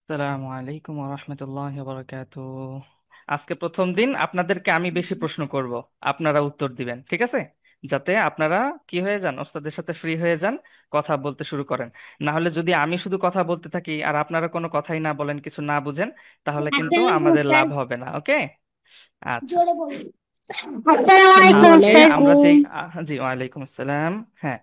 আসসালামু আলাইকুম রহমতুল্লাহ বরকাত। আজকে প্রথম দিন আপনাদেরকে আমি বেশি প্রশ্ন করব, আপনারা উত্তর দিবেন, ঠিক আছে? যাতে আপনারা কি হয়ে যান, ওস্তাদের সাথে ফ্রি হয়ে যান, কথা বলতে শুরু করেন। না হলে যদি আমি শুধু কথা বলতে থাকি আর আপনারা কোনো কথাই না বলেন, কিছু না বুঝেন, তাহলে কিন্তু আসসালামু আলাইকুম আমাদের স্যার। লাভ হবে না। ওকে? আচ্ছা। জোরে বলুন। আসসালামু আলাইকুম আজকে স্যার। আমরা যেই জি ওয়ালাইকুম আসসালাম। হ্যাঁ,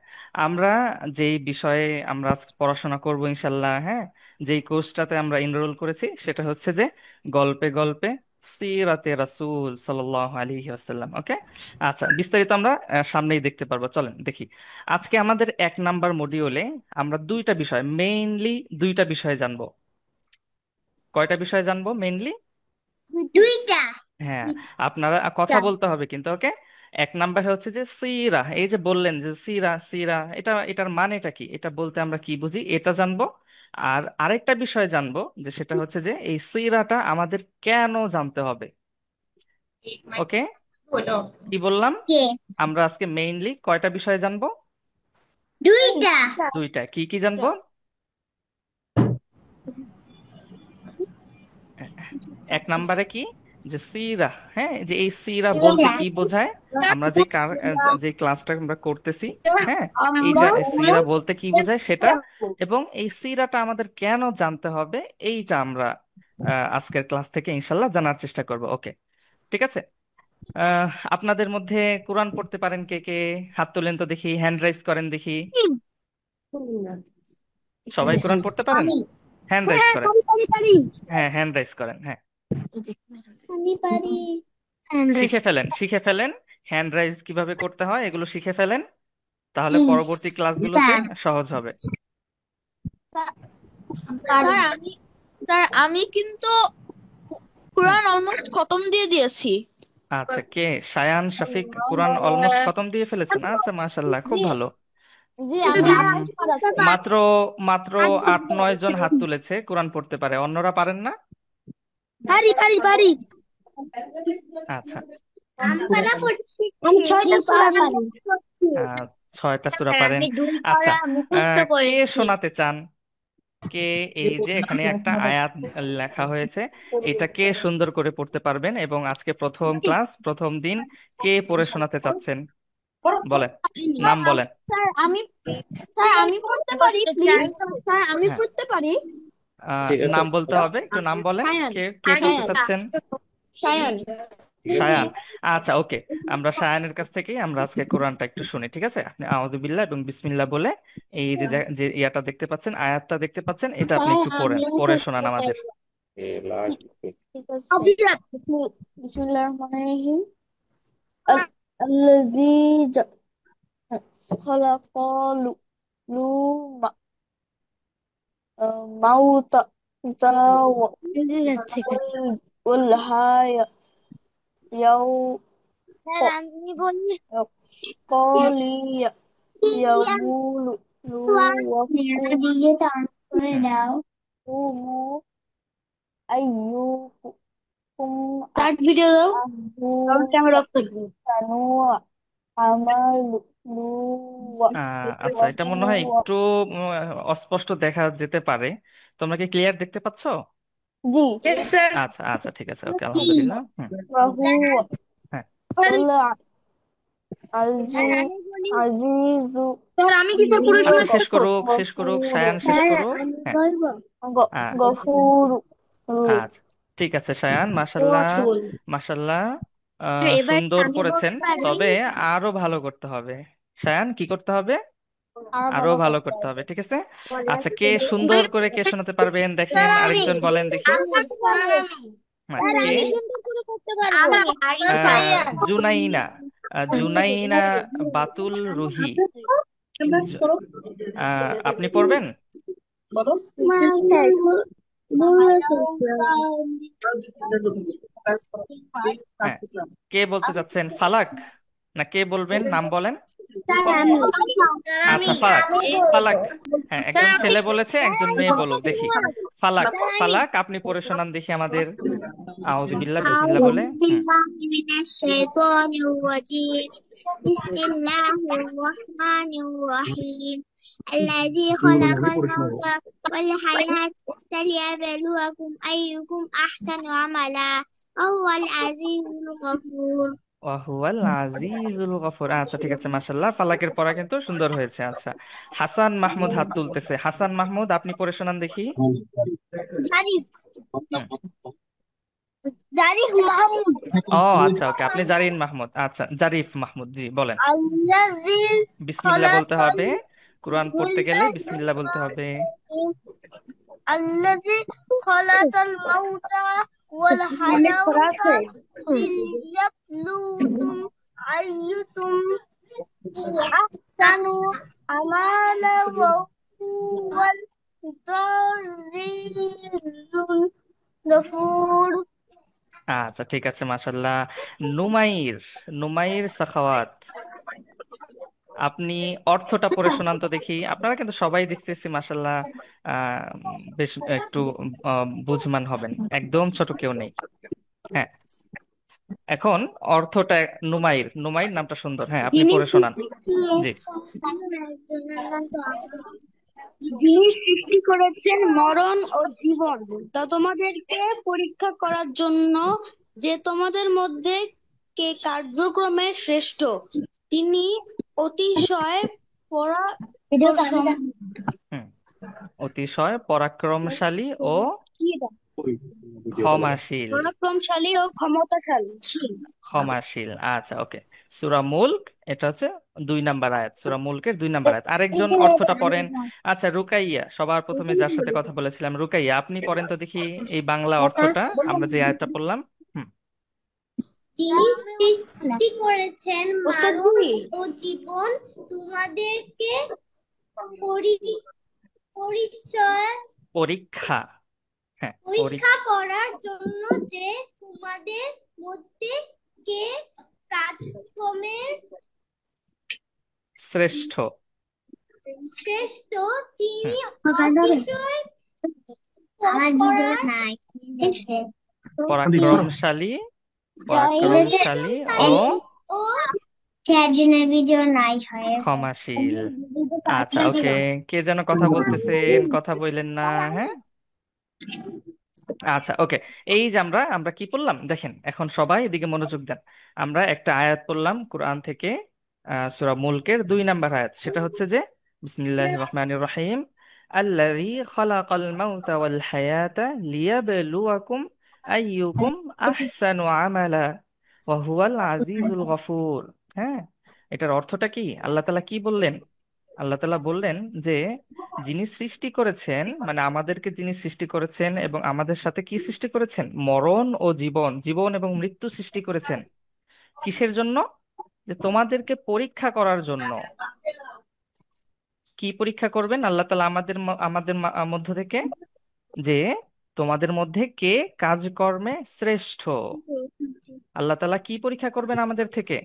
আমরা যেই বিষয়ে আমরা আজকে পড়াশোনা করব ইনশাল্লাহ, হ্যাঁ, যেই কোর্সটাতে আমরা এনরোল করেছি সেটা হচ্ছে যে গল্পে গল্পে সিরাতে রাসূল সাল্লাল্লাহু আলাইহি ওয়াসাল্লাম। ওকে? আচ্ছা, বিস্তারিত আমরা সামনেই দেখতে পারবো, চলেন দেখি। আজকে আমাদের 1 নাম্বার মডিউলে আমরা দুইটা বিষয়, মেইনলি দুইটা বিষয় জানবো। কয়টা বিষয় জানবো মেইনলি? দুইটা। হ্যাঁ, আপনারা কথা বলতে হবে কিন্তু। ওকে? 1 নাম্বার হচ্ছে যে সিরা, এই যে বললেন যে সিরা সিরা, এটার মানেটা কি, এটা বলতে আমরা কি বুঝি এটা জানবো। আর আরেকটা বিষয় জানবো, যে সেটা হচ্ছে যে এই সিরাটা আমাদের কেন জানতে হবে। ওকে? কি বললাম? কে? আমরা আজকে মেইনলি কয়টা বিষয় জানবো? দুইটা। দুইটা। কি কি জানবো? 1 নাম্বারে কি, যে সিরা, হ্যাঁ, যে এই সিরা বলতে কি বোঝায়, আমরা যে ক্লাসটা আমরা করতেছি, হ্যাঁ, এই যে সিরা বলতে কি বোঝায় সেটা, এবং এই সিরাটা আমাদের কেন জানতে হবে, এইটা আমরা আজকের ক্লাস থেকে ইনশাল্লাহ জানার চেষ্টা করব। ওকে? ঠিক আছে। আপনাদের মধ্যে কোরআন পড়তে পারেন কে কে? হাত তোলেন তো দেখি, হ্যান্ড রাইজ করেন দেখি। সবাই কোরআন পড়তে পারেন? আমি। হ্যান্ড রাইজ হ্যাঁ, করেন। পারি পারি পারি। হ্যাঁ, হ্যান্ড রাইজ করেন। হ্যাঁ, আমি পারি। শিখে ফেলেন, শিখে ফেলেন। হ্যান্ড রাইজ কিভাবে করতে হয় এগুলো শিখে ফেলেন, তাহলে ইস, পরবর্তী ক্লাসগুলোতে স্যার। সহজ হবে। পারি। স্যার আমি স্যার আমি কিন্তু হুম। কোরআন অলমোস্ট খতম দিয়ে দিয়েছি। আচ্ছা, কে? সায়ান শফিক কোরআন অলমোস্ট খতম দিয়ে ফেলেছেন? আচ্ছা, মাশাল্লাহ, খুব জি ভালো। জি আমি স্যার, উম আমি আর পড়তে আছে। পারি। মাত্র মাত্র আমি আট পড়তে নয় জন হাত পারি। তুলেছে কোরআন পড়তে পারে, অন্যরা পারেন না? পারি পারি পারি। আচ্ছা। আমি পারা পড়ছি। আমি 6টা সূরা পারি। আহ 6টা সূরা স্যার, পারেন। আমি 2 আচ্ছা। পারা মুখস্থ কে করেছি। শোনাতে চান? কে? এই যে এখানে একটা আয়াত লেখা হয়েছে, এটা কে সুন্দর করে পড়তে পারবেন, এবং আজকে প্রথম ক্লাস, প্রথম দিন, কে পড়ে শোনাতে চাচ্ছেন? বলেন, নাম বলেন। আমি স্যার আমি পড়তে পারি প্লিজ। স্যার আমি হ্যাঁ, পড়তে পারি। নাম বলতে হবে, একটু নাম বলেন। সায়ান কে কে পড়তে সায়ান চাচ্ছেন? সায়ান। সায়ান। আচ্ছা, ওকে। আমরা সায়ানের কাছ থেকেই আমরা আজকে কোরআনটা একটু শুনি, ঠিক আছে? আপনি আউযু বিল্লাহ এবং বিসমিল্লাহ বলে এই যে যে ইয়াটা দেখতে পাচ্ছেন, আয়াতটা দেখতে পাচ্ছেন, এটা আপনি স্যার একটু পড়েন, আমিও পড়ে পড়তে শোনান পারি। আমাদের। ঠিক আছে। বিসমিল্লাহির রহমানির রহিম। আল্লাযী খালাকাল লু মাউতা বুঝে যাচ্ছে কেন? ওয়াল হায়া ইয়াউ স্যার, আমি বলি। কলিয়া ইয়াবুলু লু দিয়ে তো অন করে হুম। দাও। ওয়াকুমু আইয়ুকুম স্টার্ট ভিডিও দাও। আহু তাহলে ক্যামেরা অফ করে দিও। সানু আমালু আচ্ছা, এটা মনে হয় একটু উম, অস্পষ্ট দেখা যেতে পারে। তোমরা কি ক্লিয়ার দেখতে পাচ্ছো? জি Yes, sir. আচ্ছা আচ্ছা, ঠিক আছে, ওকে, আলহামদুলিল্লাহ। হুম। ওয়াহু হ্যাঁ। আলজি স্যার, আমি বলি। আজিজু স্যার, আমি কি স্যার পুরো আচ্ছা, শোনা শেষ করবো? করুক, শেষ করুক, গফুরু সায়ান শেষ স্যার, করুক। আমি হ্যাঁ। বলবো। গফুরু আচ্ছা, ঠিক আছে সায়ান, মাশাল্লাহ, মাশাল্লাহ। এবার সুন্দর আমি করেছেন, বলতে পারি। তবে আরো ভালো করতে হবে। সায়ান, কি করতে হবে? আর আরো ভালো ভালো করতে করতে হবে। হবে, ঠিক আছে। আচ্ছা, কে সুন্দর করে কে শোনাতে পারবেন দেখেন, আরেকজন বলেন দেখি। হ্যাঁ, স্যার, কে? আমি সুন্দর করে করতে পারবো। জুনাইনা, জুনাইনা বাতুল রুহি। জু- আপনি পড়বেন? মা, ভুলে ফেলছি। হ্যাঁ, কে বলতে চাচ্ছেন? ফালাক? না কে বলবেন, নাম বলেন। স্যার আমি স্যার আমি আচ্ছা, ফালাক। আমি ফালাক। বলবো হ্যাঁ, স্যার একজন আমি ছেলে বলেছে, একজন মেয়ে বলুক দেখি। ফালাক, স্যার আমি ফালাক আপনি পড়ে শোনান দেখি আমাদের। আউযু বিল্লাহ, বিসমিল্লাহ أعوذ বলে। بالله من الشيطان الرجيم بسم الله الرحمن الرحيم الذي خلق الموت والحياة ليبلوكم أيكم أحسن عملا وهو العزيز الغفور ওয়াহুয়াল আজিজুল গফুর। আচ্ছা ঠিক আছে, মাশাল্লাহ, ফালাকের পড়া কিন্তু সুন্দর হয়েছে। আচ্ছা, হাসান মাহমুদ হাত তুলতেছে। হাসান মাহমুদ আপনি পড়ে শোনান দেখি। জারিফ হুম। জারিফ মাহমুদ ও আচ্ছা, ওকে, আপনি জারিন মাহমুদ। আচ্ছা, জারিফ মাহমুদ, জি বলেন। الذي বিসমিল্লাহ خلق বলতে হবে, কোরআন পড়তে গেলে বিসমিল্লাহ বলতে হবে। الذي خلق الموت والحياة ليبلوكم أيكم أحسن عملا وهو العزيز الغفور আচ্ছা ঠিক আছে, মাশাল্লাহ। নুমাইর, নুমাইর সাখাওয়াত, আপনি অর্থটা পড়ে শোনান তো দেখি। আপনারা কিন্তু সবাই দেখতেছি মাশাল্লাহ বেশ একটু বুঝমান হবেন, একদম ছোট কেউ নেই। হ্যাঁ, এখন অর্থটা, নুমাইর, নুমাইর নামটা সুন্দর, হ্যাঁ আপনি যিনি পড়ে শোনান। জি। যিনি সৃষ্টি করেছেন মরণ ও জীবন তা তোমাদেরকে পরীক্ষা করার জন্য যে তোমাদের মধ্যে কে কার্যক্রমে শ্রেষ্ঠ তিনি অতিশয় হুম, অতিশয় পরাক্রমশালী ও কি এটা? ক্ষমাশীল। পরাক্রমশালী ও ক্ষমতাশালী ক্ষমাশীল, আচ্ছা ওকে। সূরা মুলক, এটা হচ্ছে 2 নাম্বার আয়াত, সূরা মুলকের 2 নাম্বার আয়াত। আরেকজন অর্থটা পড়েন। আচ্ছা, রুকাইয়া, সবার প্রথমে যার সাথে কথা বলেছিলাম, রুকাইয়া আপনি পড়েন তো দেখি এই বাংলা অর্থটা, আমরা যে আয়াতটা পড়লাম। হুম। যিনি সৃষ্টি করেছেন মানব ওস্তাদজি ও জীবন তোমাদেরকে পরি- পরিচয় পরীক্ষা। হ্যাঁ, পরীক্ষা করার জন্য যে তোমাদের মধ্যে কে কাজকর্মের শ্রেষ্ঠ। শ্রেষ্ঠ হুম। তিনি অতিশয় পরাক্রমশালী, পরাক্রমশালী ও ও ভিডিও নাই হয় ক্ষমাশীল। আচ্ছা ওকে, কে যেন কথা বলতেছেন, কথা বললেন না। হ্যাঁ, আচ্ছা ওকে। এই যে আমরা আমরা কি পড়লাম দেখেন, এখন সবাই এদিকে মনোযোগ দেন। আমরা একটা আয়াত পড়লাম কোরআন থেকে, সূরা মুলকের 2 নাম্বার আয়াত, সেটা হচ্ছে যে বিসমিল্লাহির রহমানির রহিম, আল্লাযী খালাকাল মাউতা ওয়াল হায়াতা লিয়াবলুয়াকুম আইয়ুকুম আহসানু আমালা ওয়া হুয়াল আজিজুল গফুর। হ্যাঁ, এটার অর্থটা কি, আল্লাহ তাআলা কি বললেন? আল্লাহ তাআলা বললেন যে যিনি সৃষ্টি করেছেন, মানে আমাদেরকে যিনি সৃষ্টি করেছেন এবং আমাদের সাথে কি সৃষ্টি করেছেন, মরণ ও জীবন, জীবন এবং মৃত্যু সৃষ্টি করেছেন। কিসের জন্য? যে তোমাদেরকে পরীক্ষা করার জন্য। কি পরীক্ষা করবেন আল্লাহ তাআলা আমাদের মধ্য থেকে? যে তোমাদের মধ্যে কে কাজকর্মে শ্রেষ্ঠ। আল্লাহ তাআলা কি পরীক্ষা করবেন আমাদের থেকে,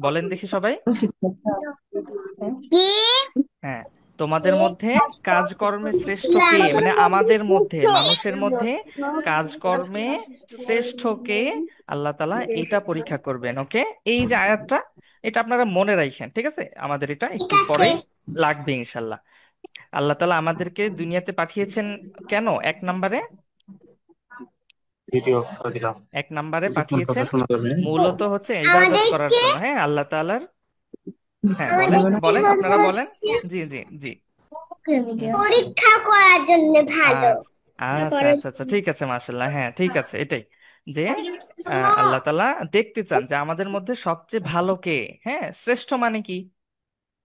বলেন দেখি সবাই। কি হ্যাঁ, তোমাদের মধ্যে কাজকর্মে শ্রেষ্ঠ কে, মানে আমাদের মধ্যে, মানুষের মধ্যে কাজকর্মে শ্রেষ্ঠ কে, আল্লাহ তাআলা এটা পরীক্ষা করবেন। ওকে, এই যে আয়াতটা, এটা আপনারা মনে রাখেন, ঠিক আছে? আমাদের এটা ঠিক একটু আছে পরেই লাগবে ইনশাল্লাহ। আল্লাহ তাআলা আমাদেরকে দুনিয়াতে পাঠিয়েছেন কেন? 1 নাম্বারে, ভিডিও করে দিলাম। 1 নাম্বারে কিছুক্ষণ কথা পাঠিয়েছেন শোনা যাবে। মূলত হচ্ছে ইবাদত করার আমাদেরকে জন্য। হ্যাঁ, আল্লাহ তাআলার। হ্যাঁ বলেন, আমাদেরকে বলেন, আপনারা বলেন। হচ্ছে জি জি জি। পরীক্ষা করার জন্য ভালো আচ্ছা আচ্ছা আচ্ছা আচ্ছা, ঠিক আছে, মাশাআল্লাহ, হ্যাঁ ঠিক আছে, এটাই যে আল্লাহ তাআলা দেখতে চান যে আমাদের মধ্যে সবচেয়ে ভালো কে। হ্যাঁ, শ্রেষ্ঠ মানে কি,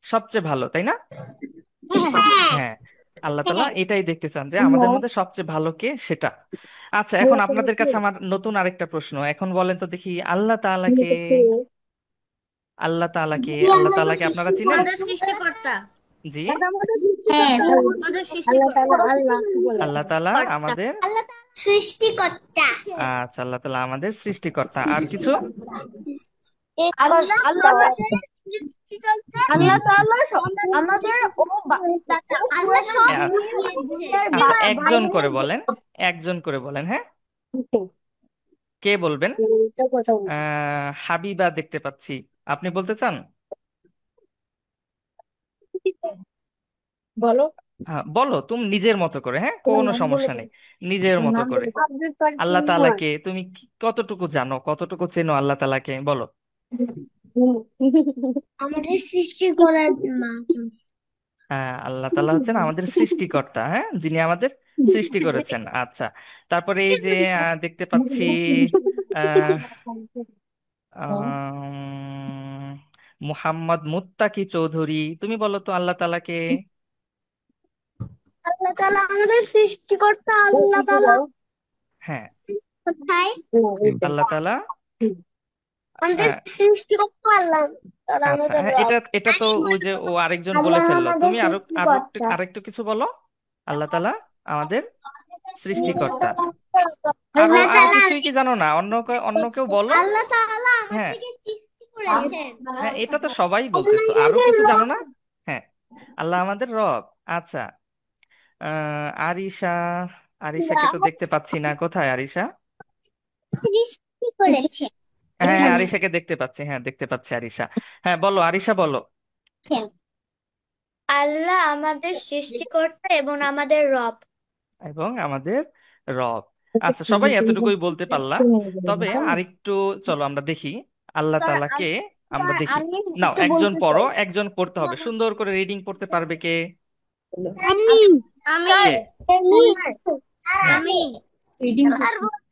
সবচেয়ে ভালো, তাই না? হ্যাঁ হ্যাঁ, আল্লাহ তাআলা এটাই দেখতে চান যে আমাদের মধ্যে সবচেয়ে ভালো কে, সেটা। আচ্ছা, এখন আপনাদের কাছে আমার নতুন আরেকটা প্রশ্ন, এখন বলেন তো দেখি, আল্লাহ তাআলা কে? আল্লাহ তাআলা কে? আল্লাহ তাআলাকে আপনারা চিনেন? আমাদের সৃষ্টিকর্তা জি। হ্যাঁ আমাদের আল্লাহ সৃষ্টিকর্তা তাআলা আল্লাহ বলে আল্লাহ তাআলা আমাদের, আল্লাহ সৃষ্টিকর্তা আচ্ছা, আল্লাহ তাআলা আমাদের সৃষ্টিকর্তা। আর কিছু? আল্লাহ আমাদের আল্লাহ তাআলা আমাদের ও আল্লাহ সব আ- দিয়েছে আচ্ছা, একজন করে বলেন, একজন করে বলেন, হ্যাঁ। কে বলবেন? হাবিবা দেখতে পাচ্ছি, আপনি বলতে চান? বলো। হ্যাঁ বলো, তুমি নিজের মতো করে, হ্যাঁ, তোমার কোনো নাম বলে সমস্যা দাও। নেই, নিজের তোমার মতো নাম করে। বলে দাও। আব্দুল পারভিন আল্লাহ নয়। তাআলাকে তুমি কতটুকু জানো, কতটুকু চেনো আল্লাহ তাআলাকে, বলো। আমাদের সৃষ্টি করার মানুষ। হ্যাঁ, আল্লাহ তাআলা হচ্ছেন আমাদের সৃষ্টিকর্তা, হ্যাঁ, যিনি আমাদের সৃষ্টি করেছেন। আচ্ছা, তারপরে এই যে দেখতে পাচ্ছি আহ আম, মুহাম্মদ মুত্তাকি চৌধুরী, তুমি বলো তো আল্লাহ তাআলাকে। আল্লাহ তাআলা আমাদের সৃষ্টিকর্তা। আল্লাহ তাআলা হ্যাঁ, কোথায়? আল্লাহ তাআলা আমাদের আহ, সৃষ্টিকর্তা আল্লাহ তাআলা আচ্ছা, আমাদের হ্যাঁ, রব। এটা তো ওই যে ও আরেকজন বলে আল্লাহ ফেললো, আমাদের তুমি আরো আরো একটু সৃষ্টিকর্তা। আরেকটু কিছু বলো। আল্লাহ তাআলা আমাদের সৃষ্টিকর্তা। আরো আল্লাহ আরো তাআলা কিছুই কি জানো না? অন্য কেউ বলো। আল্লাহ তাআলা হ্যাঁ, আমাদেরকে সৃষ্টি করেছেন হ্যাঁ, এটা তো সবাই বলতেছো, আরো কিছু জানো না? হ্যাঁ, আল্লাহ আমাদের রব। আচ্ছা, আরিশা, আরিশাকে তো দেখতে পাচ্ছি না, কোথায় আরিশা? সৃষ্টি করেছে হ্যাঁ, এখানে। আরিশাকে দেখতে পাচ্ছি, হ্যাঁ, দেখতে পাচ্ছি আরিশা। হ্যাঁ বলো, আরিশা বলো। আল্লাহ আমাদের সৃষ্টিকর্তা এবং আমাদের রব। এবং আমাদের রব। আচ্ছা, সবাই এতটুকুই বলতে পারলা। তবে আরেকটু, চলো আমরা দেখি আল্লাহ স্যার তাআলাকে, আমি আমরা দেখি। আমি নাও, একটু একজন বলতে পড়ো, চাই। একজন পড়তে হবে, সুন্দর করে রিডিং পড়তে পারবে কে? আমি আমি কে? আমি হ্যাঁ, আমি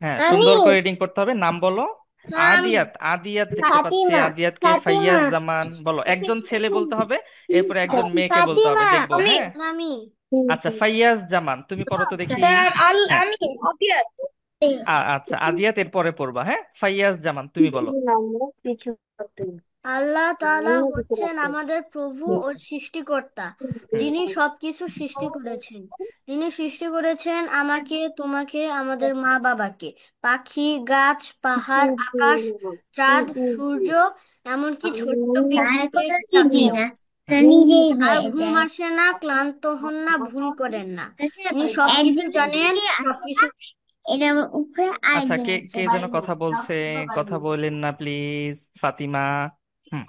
হ্যাঁ, আমি সুন্দর করে রিডিং করতে হবে, নাম বলো। আমি আদিয়াত, আদিয়াত দেখতে পাচ্ছি, ফাতিমা আদিয়াতকে ফাতিমা ফাইয়াজ জামান বলো, একজন ছেলে বলতে হবে, এরপরে একজন মেয়েকে বলতে হবে, ফাতিমা দেখবো, আমি হ্যাঁ। আমি আচ্ছা, ফাইয়াজ জামান, তুমি পড়ো তো দেখি। স্যার হ্যাঁ, আমি আতিয়াত। আচ্ছা, আদিয়াত এরপরে পড়বা, হ্যাঁ, ফাইয়াজ জামান তুমি বলো। আল্লাহ তাআলা হচ্ছেন আমাদের প্রভু ও সৃষ্টিকর্তা, হুম, যিনি সবকিছু সৃষ্টি করেছেন। তিনি সৃষ্টি করেছেন আমাকে, তোমাকে, আমাদের মা বাবাকে, পাখি, গাছ, পাহাড়, আকাশ, চাঁদ, সূর্য, এমনকি ছোট্ট পিঁপড়েটাকেও। নিজেই আর হয়ে ঘুম যায়। আসে না, ক্লান্ত হন না, ভুল করেন না। আচ্ছা, তিনি সবকিছু একজনের জানেন, যদি আসে না, সবকিছু। এটার উপরে আচ্ছা, কে আরেকজন আছে। কে যেন কথা বলছে, কথা বললেন না প্লিজ, ফাতিমা। হুম,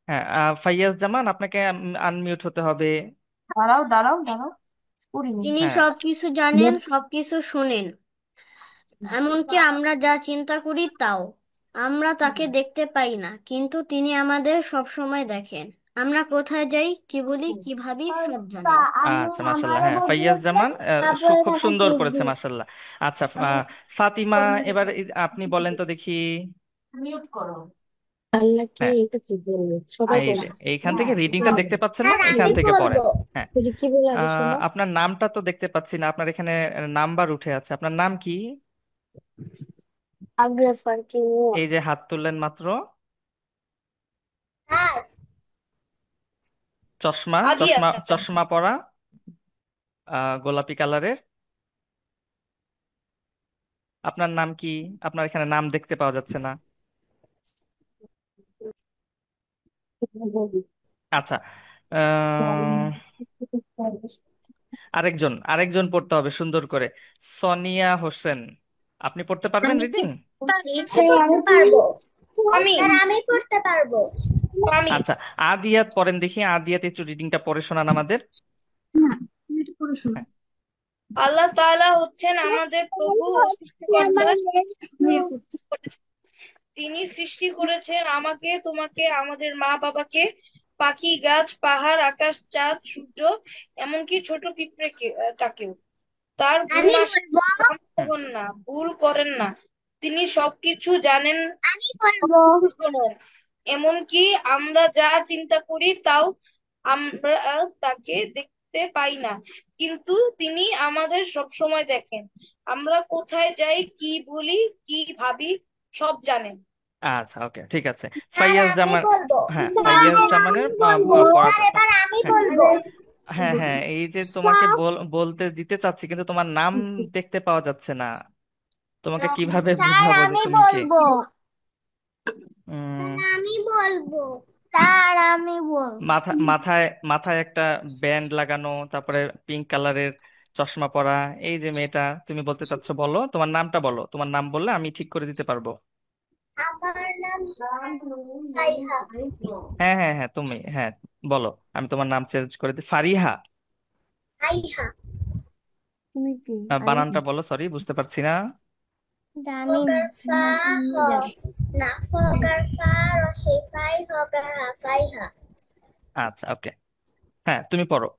হ্যাঁ, ফাইয়াজ জামান, আপনাকে আনমিউট হতে হবে। দাঁড়াও দাঁড়াও দাঁড়াও, করিনি। তিনি হ্যাঁ, সবকিছু জানেন, সবকিছু শোনেন, এমনকি আমরা যা চিন্তা করি তাও। আমরা তাকে দেখতে পাই না, কিন্তু তিনি আমাদের সব সময় দেখেন। আমরা কোথায় যাই, কি বলি, কি ভাবি, সব জানেন। আম্মু আচ্ছা, মাশাল্লাহ, আমারে হ্যাঁ, ফাইয়াজ বদলেছে, জামান তারপরে খুব তাকে সুন্দর কিস করেছে, দিই। মাশাল্লাহ। আচ্ছা, ফাতিমা, এবার আপনি বলেন তো দেখি। মিউট করো। আল্লাহ কি হ্যাঁ, এটা কি বলবো, সবাই এই যে বলবে। এইখান থেকে রিডিংটা দেখতে পাচ্ছেন না, স্যার এখান আমি থেকে পড়েন। বলবো। হ্যাঁ, তুমি কি বলে আগে শোনো। আপনার নামটা তো দেখতে পাচ্ছি না, আপনার এখানে নাম্বার উঠে আছে, আপনার নাম কি? আগ্রাফার কি এই যে হাত তুললেন মাত্র, স্যার চশমা আদিয়াত চশমা চাচা। চশমা পরা, গোলাপি কালারের, আপনার নাম কি? আপনার এখানে নাম দেখতে পাওয়া যাচ্ছে না। আচ্ছা, আহ, আরেকজন আরেকজন পড়তে হবে সুন্দর করে, সোনিয়া হোসেন, আপনি পড়তে পারবেন আমি রিডিং? পড়তে পারবো। আমি স্যার আমি পড়তে পারবো। আমি আচ্ছা, আদিয়াত পড়েন দেখি, আদিয়াত একটু রিডিংটা পড়ে শোনান আমাদের। হ্যাঁ, আল্লাহ তাআলা হচ্ছেন আমাদের প্রভু ও সৃষ্টিকর্তা। তিনি সৃষ্টি করেছেন আমাকে, তোমাকে, আমাদের মা বাবাকে, পাখি, গাছ, পাহাড়, আকাশ, চাঁদ, সূর্য, এমনকি ছোট তাকেও। তার ঘুম আমি আসে বলবো। না, ক্লান্ত হুম, হন না, ভুল করেন না। তিনি সবকিছু জানেন, আমি বলবো। শোনেন, এমনকি আমরা যা চিন্তা করি তাও। আমরা তাকে দেখতে পাই না, কিন্তু তিনি আমাদের সব সময় দেখেন। আমরা কোথায় যাই, কি বলি, কি ভাবি, সব জানেন। আচ্ছা, ওকে, ঠিক আছে। স্যার ফাইয়াজ আমি জামান, বলবো। হ্যাঁ, ফাইয়াজ স্যার আমি জামানের বলবো। স্যার পড়াটা, এবার আমি হ্যাঁ, বলবো। হ্যাঁ, হ্যাঁ, এই যে তোমাকে সব বলতে দিতে চাচ্ছি, কিন্তু তোমার নাম দেখতে পাওয়া যাচ্ছে না, তোমাকে কিভাবে স্যার বুঝাবো যে আমি তুমি কে? বলবো। উম আমি বলবো। স্যার আমি বলবো। মাথায় মাথায় একটা ব্যান্ড লাগানো, তারপরে পিঙ্ক কালারের চশমা পরা, এই যে মেয়েটা তুমি বলতে চাচ্ছ, বলো তোমার নামটা, বলো তোমার নাম, বললে আমি ঠিক করে দিতে পারবো। আমার নাম সাইহা। হ্যাঁ হ্যাঁ হ্যাঁ, তুমি, হ্যাঁ বলো, আমি তোমার নাম চেঞ্জ করে দিই, ফারিহা। সাইহা। তুমি কি বানানটা বলো, সরি বুঝতে পারছি না। ফগার ফা হ না ফগার ফা রসে ফাই হগার হা ফাইহা। আচ্ছা ওকে, হ্যাঁ তুমি পড়ো।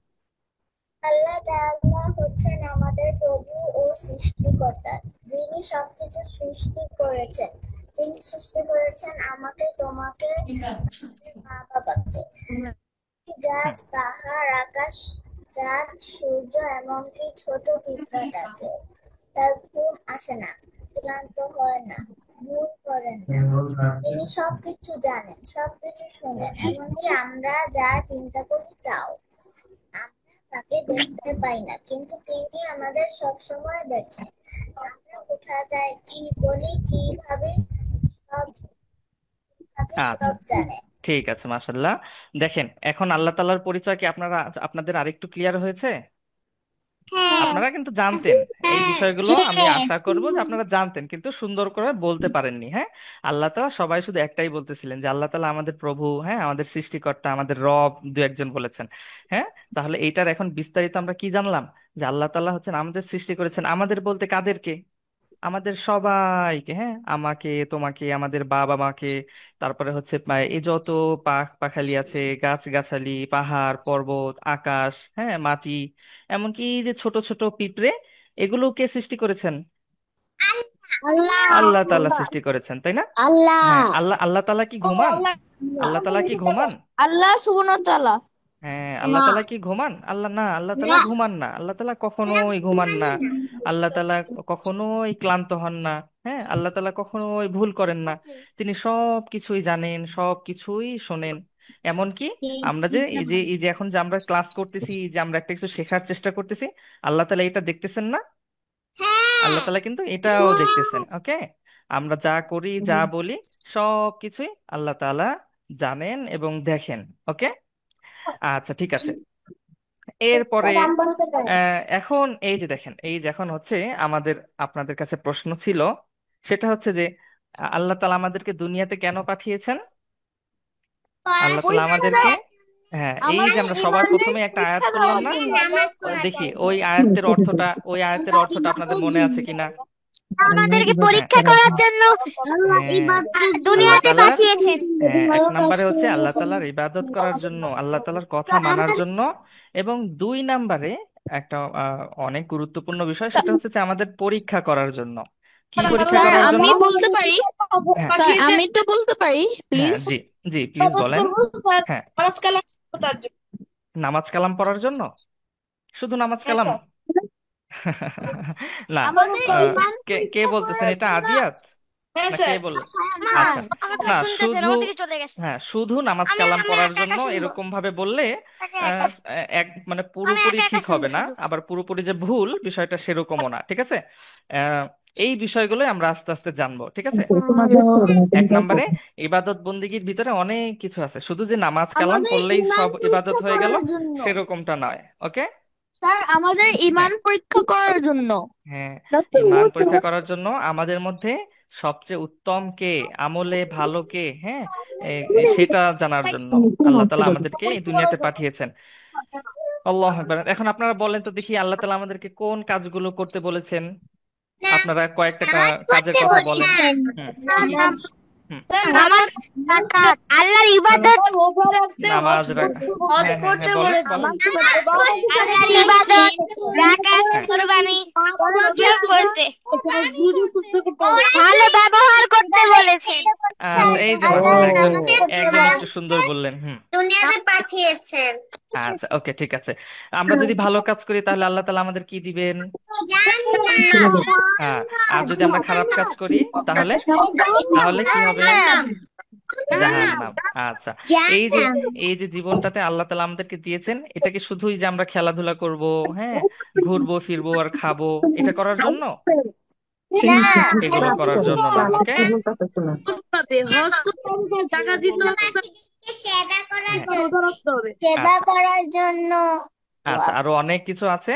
আল্লাহ তাআলা হচ্ছেন আমাদের প্রভু ও সৃষ্টিকর্তা। যিনি সবকিছু সৃষ্টি করেছেন। তিনি সৃষ্টি করেছেন আমাকে, তোমাকে, আমাদের মা-বাবাকে। হুম। গাছ, পাহাড়, আকাশ, চাঁদ, সূর্য, এমনকি ছোট পিঁপড়াটাকেও। তার ঘুম আসে না, ক্লান্ত হয় না, ভুল করেন না। তিনি সবকিছু জানেন, সবকিছু শোনেন, এমনকি আমরা যা চিন্তা করি তাও। আমরা তাকে দেখতে পাই না, কিন্তু তিনি আমাদের সবসময় দেখেন। আমরা কোথায় যাই, কি বলি, কি ভাবি, আচ্ছা সব জানেন। ঠিক আছে, মাশাল্লাহ। দেখেন, এখন আল্লাহ তাআলার পরিচয় কি আপনাদের আরেকটু ক্লিয়ার হয়েছে? হ্যাঁ। আপনারা কিন্তু জানতেন এই হ্যাঁ। বিষয়গুলো, আমি হ্যাঁ। আশা করব যে আপনারা জানতেন, কিন্তু সুন্দর করে বলতে পারেননি। হ্যাঁ, আল্লাহ তাআলা সবাই শুধু একটাই বলতেছিলেন যে আল্লাহ তাআলা আমাদের প্রভু, হ্যাঁ আমাদের সৃষ্টিকর্তা, আমাদের রব, দু একজন বলেছেন। হ্যাঁ, তাহলে এইটার এখন বিস্তারিত আমরা কি জানলাম, যে আল্লাহ তাআলা হচ্ছেন আমাদের সৃষ্টি করেছেন, আমাদের বলতে কাদেরকে, আমাদের সবাইকে, হ্যাঁ আমাকে, তোমাকে, আমাদের বাবা মাকে, তারপরে হচ্ছে এই যত পাখ পাখালি আছে, গাছ গাছালি, পাহাড় পর্বত, আকাশ, হ্যাঁ মাটি, এমনকি এই যে ছোট ছোট পিঁপড়ে, এগুলোকে সৃষ্টি করেছেন আল্লাহ। আল্লাহ তাআলা সৃষ্টি করেছেন, তাই না? আল্লাহ। হ্যাঁ, আল্লাহ আল্লাহ তাআলা কি ঘুমান? আল্লাহ তাআলা কি ঘুমান? আল্লাহ সুবহানাহু ওয়া তাআলা। হ্যাঁ, আল্লাহ না। তাআলা কি ঘুমান? আল্লাহ না, আল্লাহ তাআলা না। ঘুমান না, আল্লাহ তাআলা আল্লাহ কখনোই ঘুমান না। ঘুমায় না। আল্লাহ তাআলা কখনোই ক্লান্ত হন না। হ্যাঁ, আল্লাহ তাআলা কখনোই ভুল করেন না। তিনি সব কিছুই জানেন, সব কিছুই শোনেন। এমনকি আমরা যে এই যে এখন যে আমরা ক্লাস করতেছি, এই যে আমরা একটা কিছু শেখার চেষ্টা করতেছি, আল্লাহ তাআলা এটা দেখতেছেন না? হ্যাঁ। আল্লাহ তাআলা কিন্তু এটাও দেখতেছেন। ওকে, আমরা যা করি, যা বলি, সব কিছুই আল্লাহ তাআলা জানেন এবং দেখেন। ওকে, আচ্ছা ঠিক আছে। এরপরে এখন এই যে দেখেন, এই যে এখন হচ্ছে আমাদের আপনাদের কাছে প্রশ্ন ছিল, সেটা হচ্ছে যে আল্লাহ তাআলা আমাদেরকে দুনিয়াতে কেন পাঠিয়েছেন? আল্লাহ তাআলা আমাদেরকে, হ্যাঁ এই যে আমাদের আমরা সবার ইমানের প্রথমে একটা আয়াত পরীক্ষা করলাম করার না, জন্য। নামাজ পড়ার দেখি জন্য। ওই আয়াতের অর্থটা, ওই আয়াতের অর্থটা আপনাদের মনে আছে কিনা? আমাদেরকে হ্যাঁ পরীক্ষা করার জন্য আল্লাহ হ্যাঁ, আল্লাহ দুনিয়াতে তাআলা, পাঠিয়েছেন। হ্যাঁ এক নম্বরে হচ্ছে আল্লাহ তাআলার ইবাদত করার জন্য, আল্লাহ তাআলার কথা মানার জন্য, এবং দুই নম্বরে একটা অনেক গুরুত্বপূর্ণ বিষয়, সেটা হচ্ছে যে আমাদের পরীক্ষা করার জন্য। কি পরীক্ষা আল্লাহ স্যার করার জন্য? আমি বলতে পারি। হ্যাঁ স্যার পাঠিয়েছেন আমি তো বলতে পারি হ্যাঁ, প্লিজ। জি জি প্লিজ ইবাদত বলেন। করবো, স্যার হ্যাঁ, নামাজ কালাম করবো তার জন্য। নামাজ কালাম পড়ার জন্য, শুধু নামাজ হ্যাঁ কালাম? স্যার। না, আমাদের ইমান কে কে পরীক্ষা বলতেছেন করার এটা, জন্য। আদিয়াত হ্যাঁ না কে স্যার। বললেন? মা আচ্ছা, আমার না কথা শুনতেছেন, শুধু, আমার থেকে চলে গেছে। হ্যাঁ শুধু নামাজ আমি কালাম আমি পড়ার একা জন্য একা শুনবো। এরকম ভাবে বললে একা একা। আহ, এক মানে আমি পুরোপুরি একা একা ঠিক হবে শুনবো না, শুধু। আবার পুরোপুরি যে ভুল বিষয়টা সেরকমও না, ঠিক আছে? আহ, এই বিষয়গুলো আমরা আস্তে আস্তে জানবো, ঠিক আছে? এক নম্বরে ইবাদত বন্দিগির ভিতরে অনেক কিছু আছে, শুধু যে নামাজ কালাম আমাদের পড়লেই ইমান সব ইবাদত পরীক্ষা হয়ে গেল, করার জন্য। সেরকমটা নয়। ওকে, স্যার আমাদের হ্যাঁ ইমান পরীক্ষা করার জন্য। হ্যাঁ, ইমান পরীক্ষা করার জন্য আমাদের মধ্যে সবচেয়ে উত্তম কে, আমলে ভালো কে, হ্যাঁ সেটা জানার জন্য আল্লাহ তাআলা আমাদেরকে এই পরীক্ষা করার দুনিয়াতে জন্য। পাঠিয়েছেন। আল্লাহ আকবার। এখন আপনারা বলেন তো দেখি, আল্লাহ তাআলা আমাদেরকে কোন কাজগুলো করতে বলেছেন? আপনারা কয়েকটা নামাজ কাজের পড়তে কথা বলেন। বলেছেন। হুম, কি কি? হুম, স্যার নামাজ, নামাজ যাকাত, আল্লাহর ইবাদত। রোজা রাখতে, হজ নামাজ করতে হজ হ্যাঁ হ্যাঁ হ্যাঁ, করতে বলেন বলেছেন। বলেন। আল্লাহর ইবাদত, যাকাত, হ্যাঁ কুরবানি সব করতে। রুজু শুদ্ধ করতে হবে। ভালো ব্যবহার করতে বলেছেন। আচ্ছা, এই যে আল্লাহ মাশাআল্লাহ, একজন একজন আমাদেরকে একটু সুন্দর বললেন। হুম, দুনিয়াতে পাঠিয়েছেন। আচ্ছা ওকে ঠিক আছে। আমরা যদি ভালো কাজ করি তাহলে আল্লাহ তাআলা আমাদের কি দিবেন? হ্যাঁ, আর যদি আমরা খারাপ কাজ করি তাহলে, তাহলে কি হবে? জাহান্নাম। আচ্ছা, এই যে এই যে জীবনটাতে আল্লাহ তাআলা আমাদেরকে দিয়েছেন, এটা কি শুধুই যে আমরা খেলাধুলা করব, হ্যাঁ ঘুরবো ফিরবো আর খাবো, এটা করার জন্য? না, এগুলো করার জন্য না, ওকে। হবে হজ করতে হবে, টাকা দিতে হবে, শুধুমাত্র সেবা করার হ্যাঁ, জন্য, রোজা রাখতে হবে। সেবা আচ্ছা করার জন্য। আচ্ছা, আরো অনেক কিছু আছে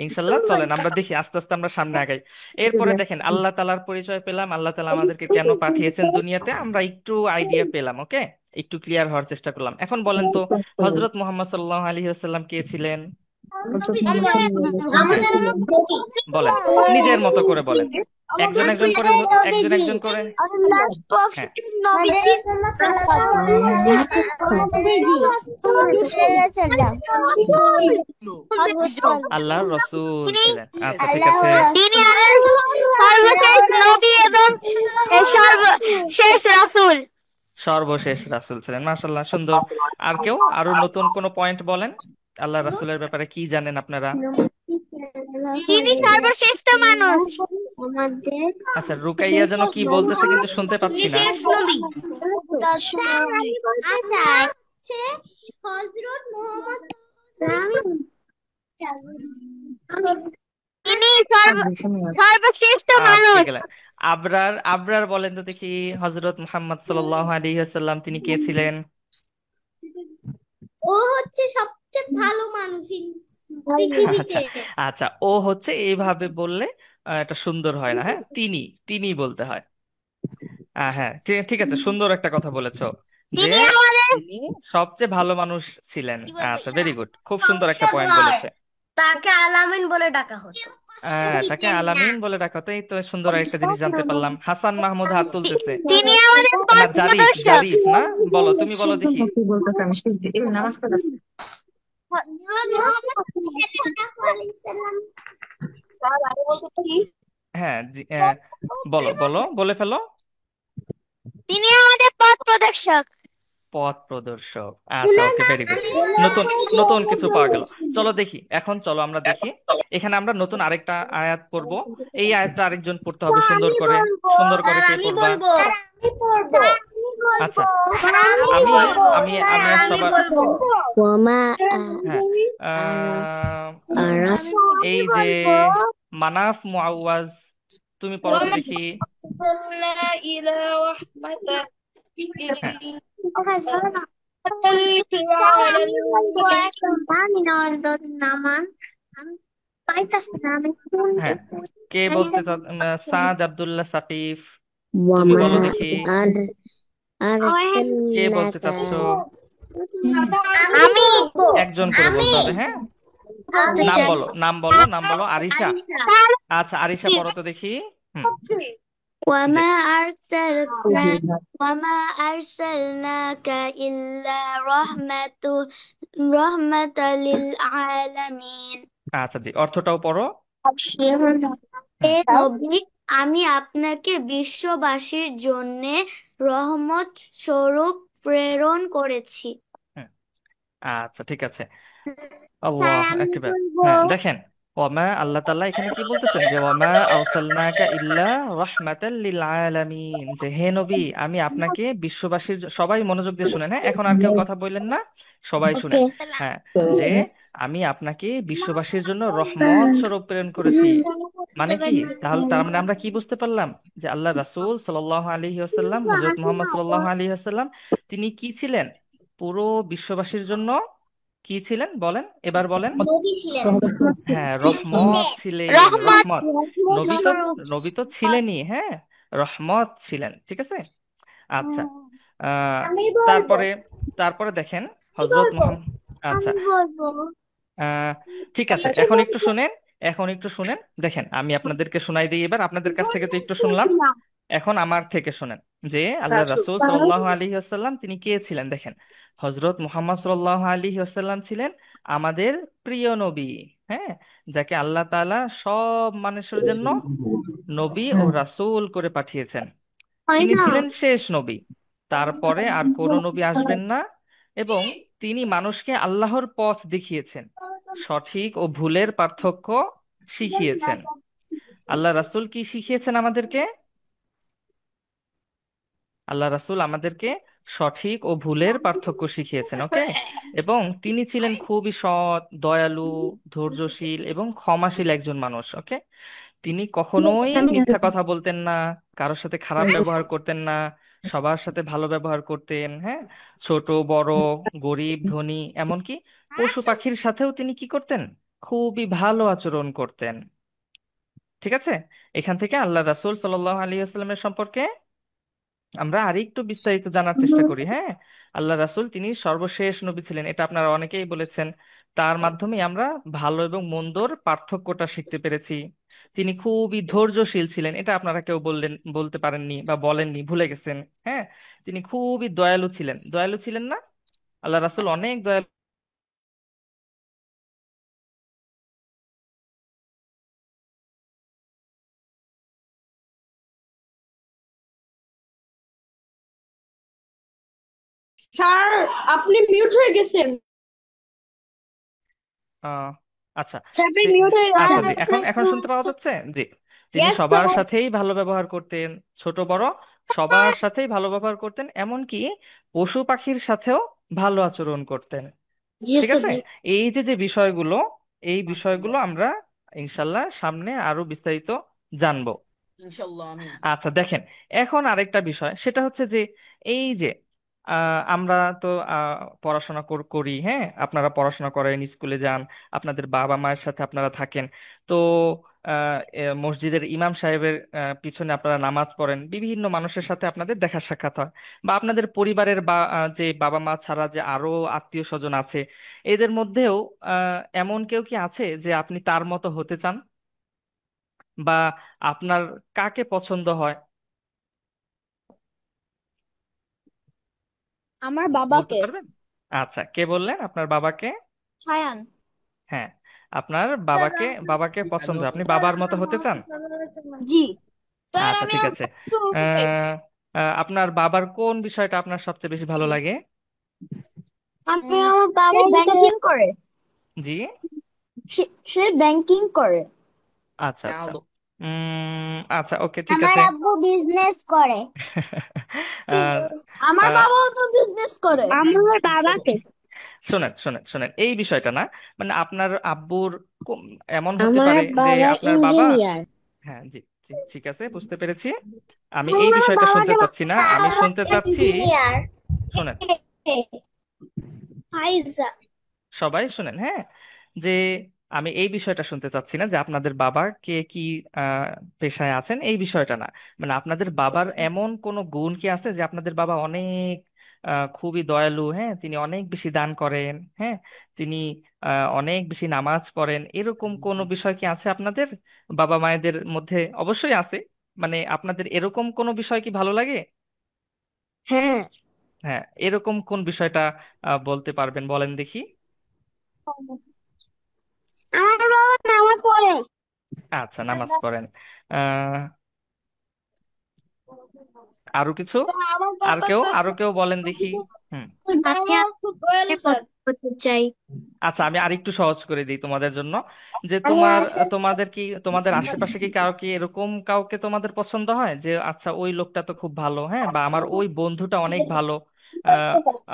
ইনশাল্লাহ। চলেন আমরা দেখি, আস্তে আস্তে আমরা সামনে আগাই। এরপরে দেখেন, আল্লাহ তালার পরিচয় পেলাম, আল্লাহ তালা আমাদেরকে কেন পাঠিয়েছেন দুনিয়াতে আমরা একটু আইডিয়া পেলাম, ওকে। একটু ক্লিয়ার হওয়ার চেষ্টা করলাম। এখন বলেন তো, হজরত মুহাম্মদ সাল্লাল্লাহু আলাইহি ওয়াসাল্লাম কে ছিলেন? হ্যাঁ, আমাদের নবী। বলেন, নিজের মতো করে বলেন, একজন একজন করে, আমাদের একজন নবীজি, একজন করে। হ্যাঁ, আমাদের রাসূলুল্লাহ সাল্লাল্লাহু আলাইহি ওয়াসাল্লাম, নবীজি সাল্লাল্লাহু আলাইহি ওয়াসাল্লাম, আল্লাহর রসূল ছিলেন। আচ্ছা ঠিক আছে, আল্লাহর রাসূল, তিনি সর্বশেষ নবী এবং সর্বশেষ রাসূল। সর্বশেষ রাসূল ছিলেন, মাশাআল্লাহ, সুন্দর। আর কেউ আরো নতুন কোনো পয়েন্ট বলেন, আল্লাহ রাসূলের ব্যাপারে কি জানেন আপনারা? তিনি সর্বশ্রেষ্ঠ মানুষ। আমাদের আচ্ছা, রুকাইয়া যেন কি বলতেছে কিন্তু শুনতে তিনি পাচ্ছি না। শেষ নবী। আচ্ছা, হচ্ছে হযরত মুহাম্মদ, তিনি সর্বশ্রেষ্ঠ ঠিক মানুষ। গেলেন। আবরার, আবরার বলেন তো দেখি, হজরত মুহাম্মদ সাল্লাল্লাহু আলাইহি ওয়াসাল্লাম তিনি কে ছিলেন? ও হচ্ছে সবচেয়ে ভালো মানুষ আচ্ছা পৃথিবীতে। আচ্ছা, ও হচ্ছে এইভাবে বললে এটা সুন্দর হয় না, হ্যাঁ, তিনি, তিনি বলতে হয়। হ্যাঁ, ঠিক ঠিক আছে, সুন্দর একটা কথা বলেছো যে তিনি আমাদের তিনি সবচেয়ে ভালো মানুষ ছিলেন। কি বলবো, আচ্ছা, ভেরি গুড, খুব সুন্দর একটা পয়েন্ট বলেছে। তাকে আলামিন বলে ডাকা হতো। কষ্ট তাকে দিতেন না। আলামিন বলে ডাকা হতো, এই তো সুন্দর একটা জিনিস জানতে পারলাম। হাসান মাহমুদ হাত তুলতেছে। তিনি আমাদের না, পথ জারিফ, প্রদর্শক। জারিফ না, বলো, তুমি বলো দেখি। হ্যাঁ, বলো বলো, বলে ফেলো। তিনি আমাদের পথ প্রদর্শক। পথ প্রদর্শক, আচ্ছা, ওকে, ভেরি গুড। নতুন, নতুন কিছু পাওয়া গেল। চলো দেখি, এখন চলো আমরা দেখি, এখানে আমরা নতুন আরেকটা আয়াত পড়বো। এই আয়াতটা আরেকজন পড়তে হবে সুন্দর আমি করে। বলবো, সুন্দর করে কে আমি পড়বা? বলবো, আমি পড়বো, আচ্ছা, আমি আমি বলবো, আমি স্যার আমি আর আমি সবার, বলবো। ওমা হ্যাঁ, আহ, এই যে বলবো। মানাফ মুআওয়াজ, তুমি পড়ো তো وما দেখি। أرسلنا إلى رحمة হ্যাঁ للعالمين। হ্যাঁ, কে বলতে চা, সাদ আব্দুল্লাহ সাকিফ, তুমি ওমা বলো দেখি, কে বলতে আরসালনাকা, চাচ্ছো? আমি একজন করে আমি বলতে হবে, হ্যাঁ। আমি নাম বলো, নাম বলো, নাম বলো। আরিশা, আরিশা। আচ্ছা, আরিশা পড়ো তো দেখি। হুম, জি, وما أرسلنا وما أرسلناك إلا رحمة للعالمين। আচ্ছা, জি, অর্থটাও পড়ো। হে হুম নবী, আমি আপনাকে বিশ্ববাসীর জন্য রহমত স্বরূপ প্রেরণ করেছি। হুম, আচ্ছা ঠিক আছে, স্যার আল্লাহ আমি আকবার। বলবো। হ্যাঁ, দেখেন, ওয়ামা, আল্লাহ তাআলা এখানে কি বলতেছেন যে ওয়ামা আরসালনাকা ইল্লা রাহমাতাল লিল আলামিন, যে হে নবী, আমি আপনাকে বিশ্ববাসীর সবাই মনোযোগ দিয়ে শুনেন, হ্যাঁ, এখন আর কেউ কথা বললেন না, সবাই শুনেন। ওকে। হ্যাঁ, যে আমি আপনাকে বিশ্ববাসীর জন্য রহমত স্বরূপ প্রেরণ করেছি। মানে কি, তাহলে তার মানে আমরা কি বুঝতে পারলাম, যে আল্লাহ রাসূল সাল্লাল্লাহু আলাইহি ওয়াসাল্লাম, হযরত মুহাম্মদ সাল্লাল্লাহু আলাইহি ওয়াসাল্লাম, তিনি কি ছিলেন? পুরো বিশ্ববাসীর জন্য কি ছিলেন বলেন, এবার বলেন। নবী ছিলেন। হ্যাঁ, রহমত ছিলেন, রহমত রহমত। নবী তো, স্বরূপ। নবী তো ছিলেনই, হ্যাঁ, রহমত ছিলেন, ঠিক আছে। আচ্ছা, আহ আমি বলবো, তারপরে, তারপরে দেখেন আমি হজরত বলবো, মুহাম্মদ, আচ্ছা, আমি বলবো। আহ ঠিক আছে, এখন একটু শুনেন, এখন একটু শুনেন, দেখেন আমি আপনাদেরকে শোনাই দিই এবার, আপনাদের কাছ থেকে তো একটু শুনলাম, এখন আমার থেকে শুনেন, যে আল্লাহ রাসূল সাল্লাল্লাহু আলাইহি ওয়াসাল্লাম তিনি কে ছিলেন। দেখেন, হযরত মুহাম্মদ সাল্লাল্লাহু আলাইহি ওয়াসাল্লাম ছিলেন আমাদের প্রিয় নবী, হ্যাঁ, যাকে আল্লাহ তাআলা সব মানুষের জন্য নবী ও রাসূল করে পাঠিয়েছেন। হয় তিনি না। ছিলেন শেষ নবী, তারপরে আর কোনো নবী আসবেন না, এবং তিনি মানুষকে আল্লাহর পথ দেখিয়েছেন, সঠিক ও ভুলের পার্থক্য শিখিয়েছেন। আল্লাহ রাসূল কি শিখিয়েছেন আমাদেরকে? আল্লাহ রাসূল আমাদেরকে সঠিক ও ভুলের পার্থক্য শিখিয়েছেন, ওকে। এবং তিনি ছিলেন খুবই সৎ, দয়ালু, ধৈর্যশীল এবং ক্ষমাশীল একজন মানুষ, ওকে। তিনি কখনোই মিথ্যা কথা বলতেন না, কারোর সাথে খারাপ ব্যবহার করতেন না, সবার সাথে ভালো ব্যবহার করতেন। হ্যাঁ, ছোট বড়, গরিব ধনী, এমনকি পশু পাখির সাথেও তিনি কি করতেন, খুবই ভালো আচরণ করতেন। ঠিক আছে, এখান থেকে আল্লাহ রাসূল সাল্লাল্লাহু আলাইহি ওয়াসাল্লামের সম্পর্কে আমরা আরেকটু বিস্তারিত জানার চেষ্টা করি। হ্যাঁ, আল্লাহ রাসূল তিনি সর্বশেষ নবী ছিলেন, এটা আপনারা অনেকেই বলেছেন। তার মাধ্যমে আমরা ভালো এবং মন্দর পার্থক্যটা শিখতে পেরেছি। তিনি খুবই ধৈর্যশীল ছিলেন, এটা আপনারা কেউ বলতে পারেননি বা বলেননি, ভুলে গেছেন। হ্যাঁ, তিনি খুবই দয়ালু ছিলেন, দয়ালু ছিলেন না? আল্লাহ রাসূল অনেক দয়ালু। স্যার, আপনি মিউট হয়ে গেছেন। আহ আচ্ছা। স্যার, আপনি জি, মিউট হয়ে আচ্ছা, জি, এখন এখন শুনতে পাওয়া গেছেন। যাচ্ছে? জি, তিনি ইয়েস সবার স্যার। সাথেই ভালো ব্যবহার করতেন, ছোট বড় সবার সাথেই ভালো ব্যবহার করতেন, এমনকি পশু পাখির সাথেও ভালো আচরণ করতেন। জি ঠিক ওস্তাদ আছে, জি। এই যে যে বিষয়গুলো, এই বিষয়গুলো আমরা ইনশাল্লাহ সামনে আরো বিস্তারিত জানবো। আচ্ছা দেখেন, এখন আরেকটা বিষয়, সেটা হচ্ছে যে এই যে আমরা তো পড়াশোনা করি। হ্যাঁ, আপনারা পড়াশোনা করেন, স্কুলে যান, আপনাদের বাবা মায়ের সাথে আপনারা থাকেন। তো মসজিদের ইমাম সাহেবের পিছনে আপনারা নামাজ পড়েন, বিভিন্ন মানুষের সাথে আপনাদের দেখা সাক্ষাৎ হয়, বা আপনাদের পরিবারের বা যে বাবা মা ছাড়া যে আরো আত্মীয় স্বজন আছে, এদের মধ্যেও এমন কেউ কি আছে যে আপনি তার মতো হতে চান, বা আপনার কাকে পছন্দ হয়, আমার বলতে বাবাকে। পারবেন? আচ্ছা, কে বললেন আপনার বাবাকে? সায়ান। হ্যাঁ, আপনার বাবাকে বাবাকে পছন্দ, আপনি বাবার মতো হতে চান। জি স্যার, আচ্ছা আমি ঠিক আমার আছে। বাবাকে বলতে চাই। আহ, আপনার বাবার কোন বিষয়টা আপনার সবচেয়ে বেশি ভালো লাগে? আমি আমার বাবার মতো ব্যাংকিং করে। জি, সে ব্যাংকিং করে। আচ্ছা আচ্ছা। আচ্ছা, ওকে, ঠিক আমার আছে। আব্বু বিজনেস করে। আহ, আমার আহ, বাবাও তো বিজনেস করে। আমার বাবাকে। শোনেন শোনেন শোনেন, এই বিষয়টা না, মানে আপনার আব্বুর এমন হতে আমার পারে যে বাবা আপনার বাবা, ইঞ্জিনিয়ার। হ্যাঁ জি জি, ঠিক আছে, বুঝতে পেরেছি। আমি আমি এই আমার বিষয়টা শুনতে বাবাকে চাচ্ছি না, আমি শুনতে চাচ্ছি, ইঞ্জিনিয়ার। শোনেন, ফাইজা। সবাই শুনেন। হ্যাঁ, যে আমি এই বিষয়টা শুনতে চাচ্ছি না যে আপনাদের বাবা কে কি আহ, পেশায় আছেন, এই বিষয়টা না। মানে আপনাদের বাবার এমন কোনো গুণ কি আছে যে আপনাদের বাবা অনেক খুবই দয়ালু, হ্যাঁ, তিনি অনেক বেশি দান করেন, হ্যাঁ, তিনি অনেক বেশি নামাজ পড়েন, এরকম কোনো বিষয় কি আছে আপনাদের বাবা মায়েদের মধ্যে? অবশ্যই আছে। মানে আপনাদের এরকম কোনো বিষয় কি ভালো লাগে? হ্যাঁ, হ্যাঁ, এরকম কোন বিষয়টা বলতে পারবেন, বলেন দেখি। আমার বাবা নামাজ পড়ে। আচ্ছা, নামাজ পড়েন। আহ আরো কিছু? আমার আর বাবা কেউ, স্যার আরো কেউ বলেন দেখি। হুম। আমি খুব দয়ালু স্যার। করতে চাই। আচ্ছা, আমি আরেকটু সহজ করে দিই তোমাদের জন্য, যে আমি আসলে তোমাদের আশেপাশে কি কারো কি এরকম কাউকে তোমাদের পছন্দ হয় যে আচ্ছা ওই লোকটা তো খুব ভালো, হ্যাঁ, বা আমার ওই বন্ধুটা অনেক ভালো,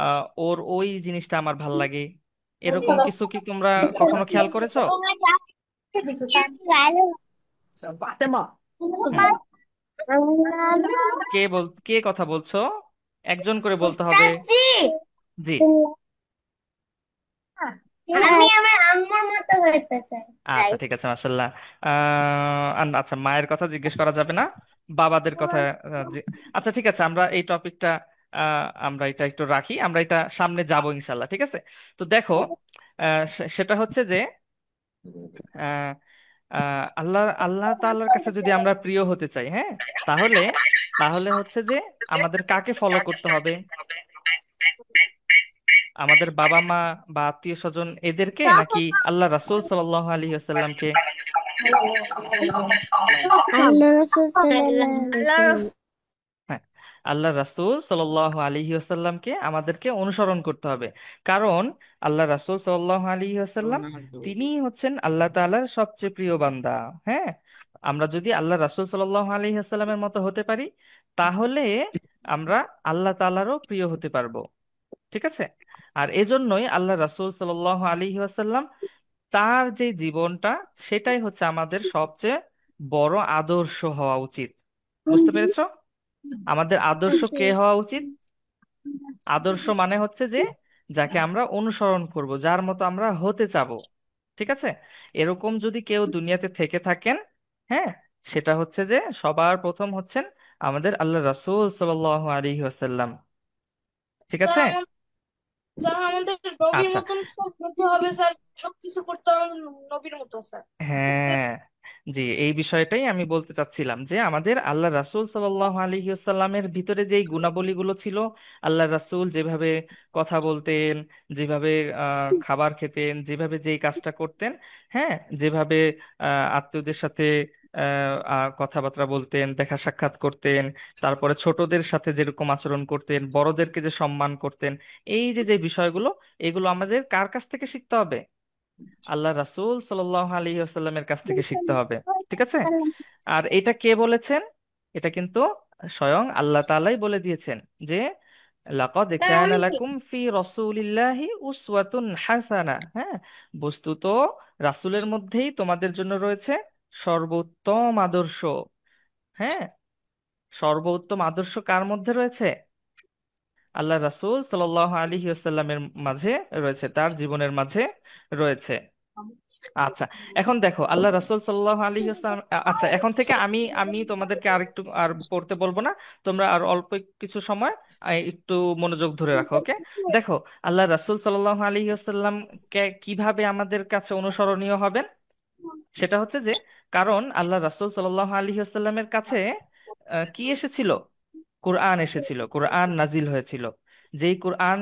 আহ ওর ওই জিনিসটা আমার ভাল লাগে, এরকম কিছু কি তোমরা কখনো খেয়াল করেছো? হুম, কে কথা বলছো? একজন করে বলতে হবে। উস্তাদজি, জি, আমি আমার আম্মুর মতো হতে চাই। আচ্ছা ঠিক আছে, মাশাল্লাহ। আচ্ছা, মায়ের কথা জিজ্ঞেস করা যাবে না, বাবাদের কথা। আচ্ছা ঠিক আছে, আমরা এই টপিকটা আমরা এটা একটু রাখি, আমরা এটা সামনে যাব ইনশাল্লাহ, ঠিক আছে। তো দেখো, সেটা হচ্ছে যে আহ, আল্লাহ আল্লাহ তাআলার কাছে যদি আমরা প্রিয় হতে চাই, হ্যাঁ, তাহলে তাহলে হচ্ছে যে আমাদের কাকে ফলো করতে হবে? আমাদের বাবা মা বা আত্মীয় স্বজন এদেরকে, নাকি আল্লাহ রাসূল সাল্লাল্লাহু আলাইহি ওয়াসাল্লামকে? আল্লাহ রাসূল সাল্লাল্লাহু আলাইহি ওয়াসাল্লাম। হ্যাঁ, আল্লাহ রাসূল সাল্লাল্লাহু আলাইহি ওয়াসাল্লামকে আমাদেরকে অনুসরণ করতে হবে। কারণ আল্লাহ রাসূল সাল্লাল্লাহু আলাইহি ওয়াসাল্লাম তিনি হচ্ছেন আল্লাহ তাআলার সবচেয়ে প্রিয় বান্দা। হ্যাঁ, আমরা যদি আল্লাহ রাসূল সাল্লাল্লাহু আলাইহি ওয়াসাল্লামের মতো হতে পারি, তাহলে আমরা আল্লাহ তাআলারও প্রিয় হতে পারবো। ঠিক আছে, আর এজন্যই আল্লাহ রাসূল সাল্লাল্লাহু আলাইহি ওয়াসাল্লাম তার যে জীবনটা, সেটাই হচ্ছে আমাদের সবচেয়ে বড় আদর্শ হওয়া উচিত। বুঝতে পেরেছো? আমাদের আদর্শ কে হওয়া উচিত? আদর্শ মানে হচ্ছে যে যাকে আমরা অনুসরণ করব, যার মতো আমরা হতে চাবো। ঠিক আছে? এরকম যদি কেউ দুনিয়াতে থেকে থাকেন, হ্যাঁ, সেটা হচ্ছে যে সবার প্রথম হচ্ছেন আমাদের আল্লাহ রাসূল সাল্লাল্লাহু আলাইহি ওয়াসাল্লাম। ঠিক স্যার আছে? স্যার আমাদের নবীর আচ্ছা। মতন সব হতে হবে স্যার, সবকিছু করতে হবে নবীর মতন স্যার। হ্যাঁ, জি, এই বিষয়টাই আমি বলতে চাচ্ছিলাম যে আমাদের আল্লাহ রাসূল সাল্লাল্লাহু আলাইহি ওয়াসাল্লামের ভিতরে যেই গুণাবলীগুলো ছিল, আল্লাহ রাসূল যেভাবে কথা বলতেন, যেভাবে খাবার খেতেন, যেভাবে যেই কাজটা করতেন, হ্যাঁ, যেভাবে আত্মীয়দের সাথে কথাবার্তা বলতেন, দেখা সাক্ষাৎ করতেন, তারপরে ছোটদের সাথে যেরকম আচরণ করতেন, বড়দেরকে যে সম্মান করতেন, এই যে যে বিষয়গুলো, এগুলো আমাদের কার কাছ থেকে শিখতে হবে? আল্লাহ রাসূল সাল্লাল্লাহু আলাইহি ওয়াসাল্লামের কাছ থেকে শিখতে হবে। ঠিক আছে? আর এটা কে বলেছেন? এটা কিন্তু স্বয়ং আল্লাহ তাআলাই বলে দিয়েছেন যে লাকাদ স্যার কানা আমি লাকুম ফি রাসূলিল্লাহি উসওয়াতুন হাসানা। হ্যাঁ, বস্তুত রাসূলের মধ্যেই তোমাদের জন্য রয়েছে সর্বোত্তম আদর্শ। হ্যাঁ, সর্বোত্তম আদর্শ কার মধ্যে রয়েছে? আল্লাহ রাসূল সাল্লাল্লাহু আলাইহি ওয়াসাল্লামের মাঝে রয়েছে, তার জীবনের মাঝে রয়েছে। আচ্ছা, এখন দেখো আল্লাহ রাসূল সাল্লাল্লাহু আলাইহি ওয়াসাল্লাম। আচ্ছা, এখন থেকে আমি আমি তোমাদেরকে আর একটু আর পড়তে বলবো না। তোমরা আর অল্প কিছু সময় একটু মনোযোগ ধরে রাখো, ওকে? দেখো, আল্লাহ রাসূল সাল্লাল্লাহু আলাইহি ওয়াসাল্লাম কিভাবে আমাদের কাছে অনুসরণীয় হবেন, সেটা হচ্ছে যে, কারণ আল্লাহ রাসূল সাল্লাল্লাহু আলাইহি ওয়াসাল্লামের কাছে কি এসেছিল? কোরআন এসেছিল, কোরআন নাজিল হয়েছিল। যেই কোরআন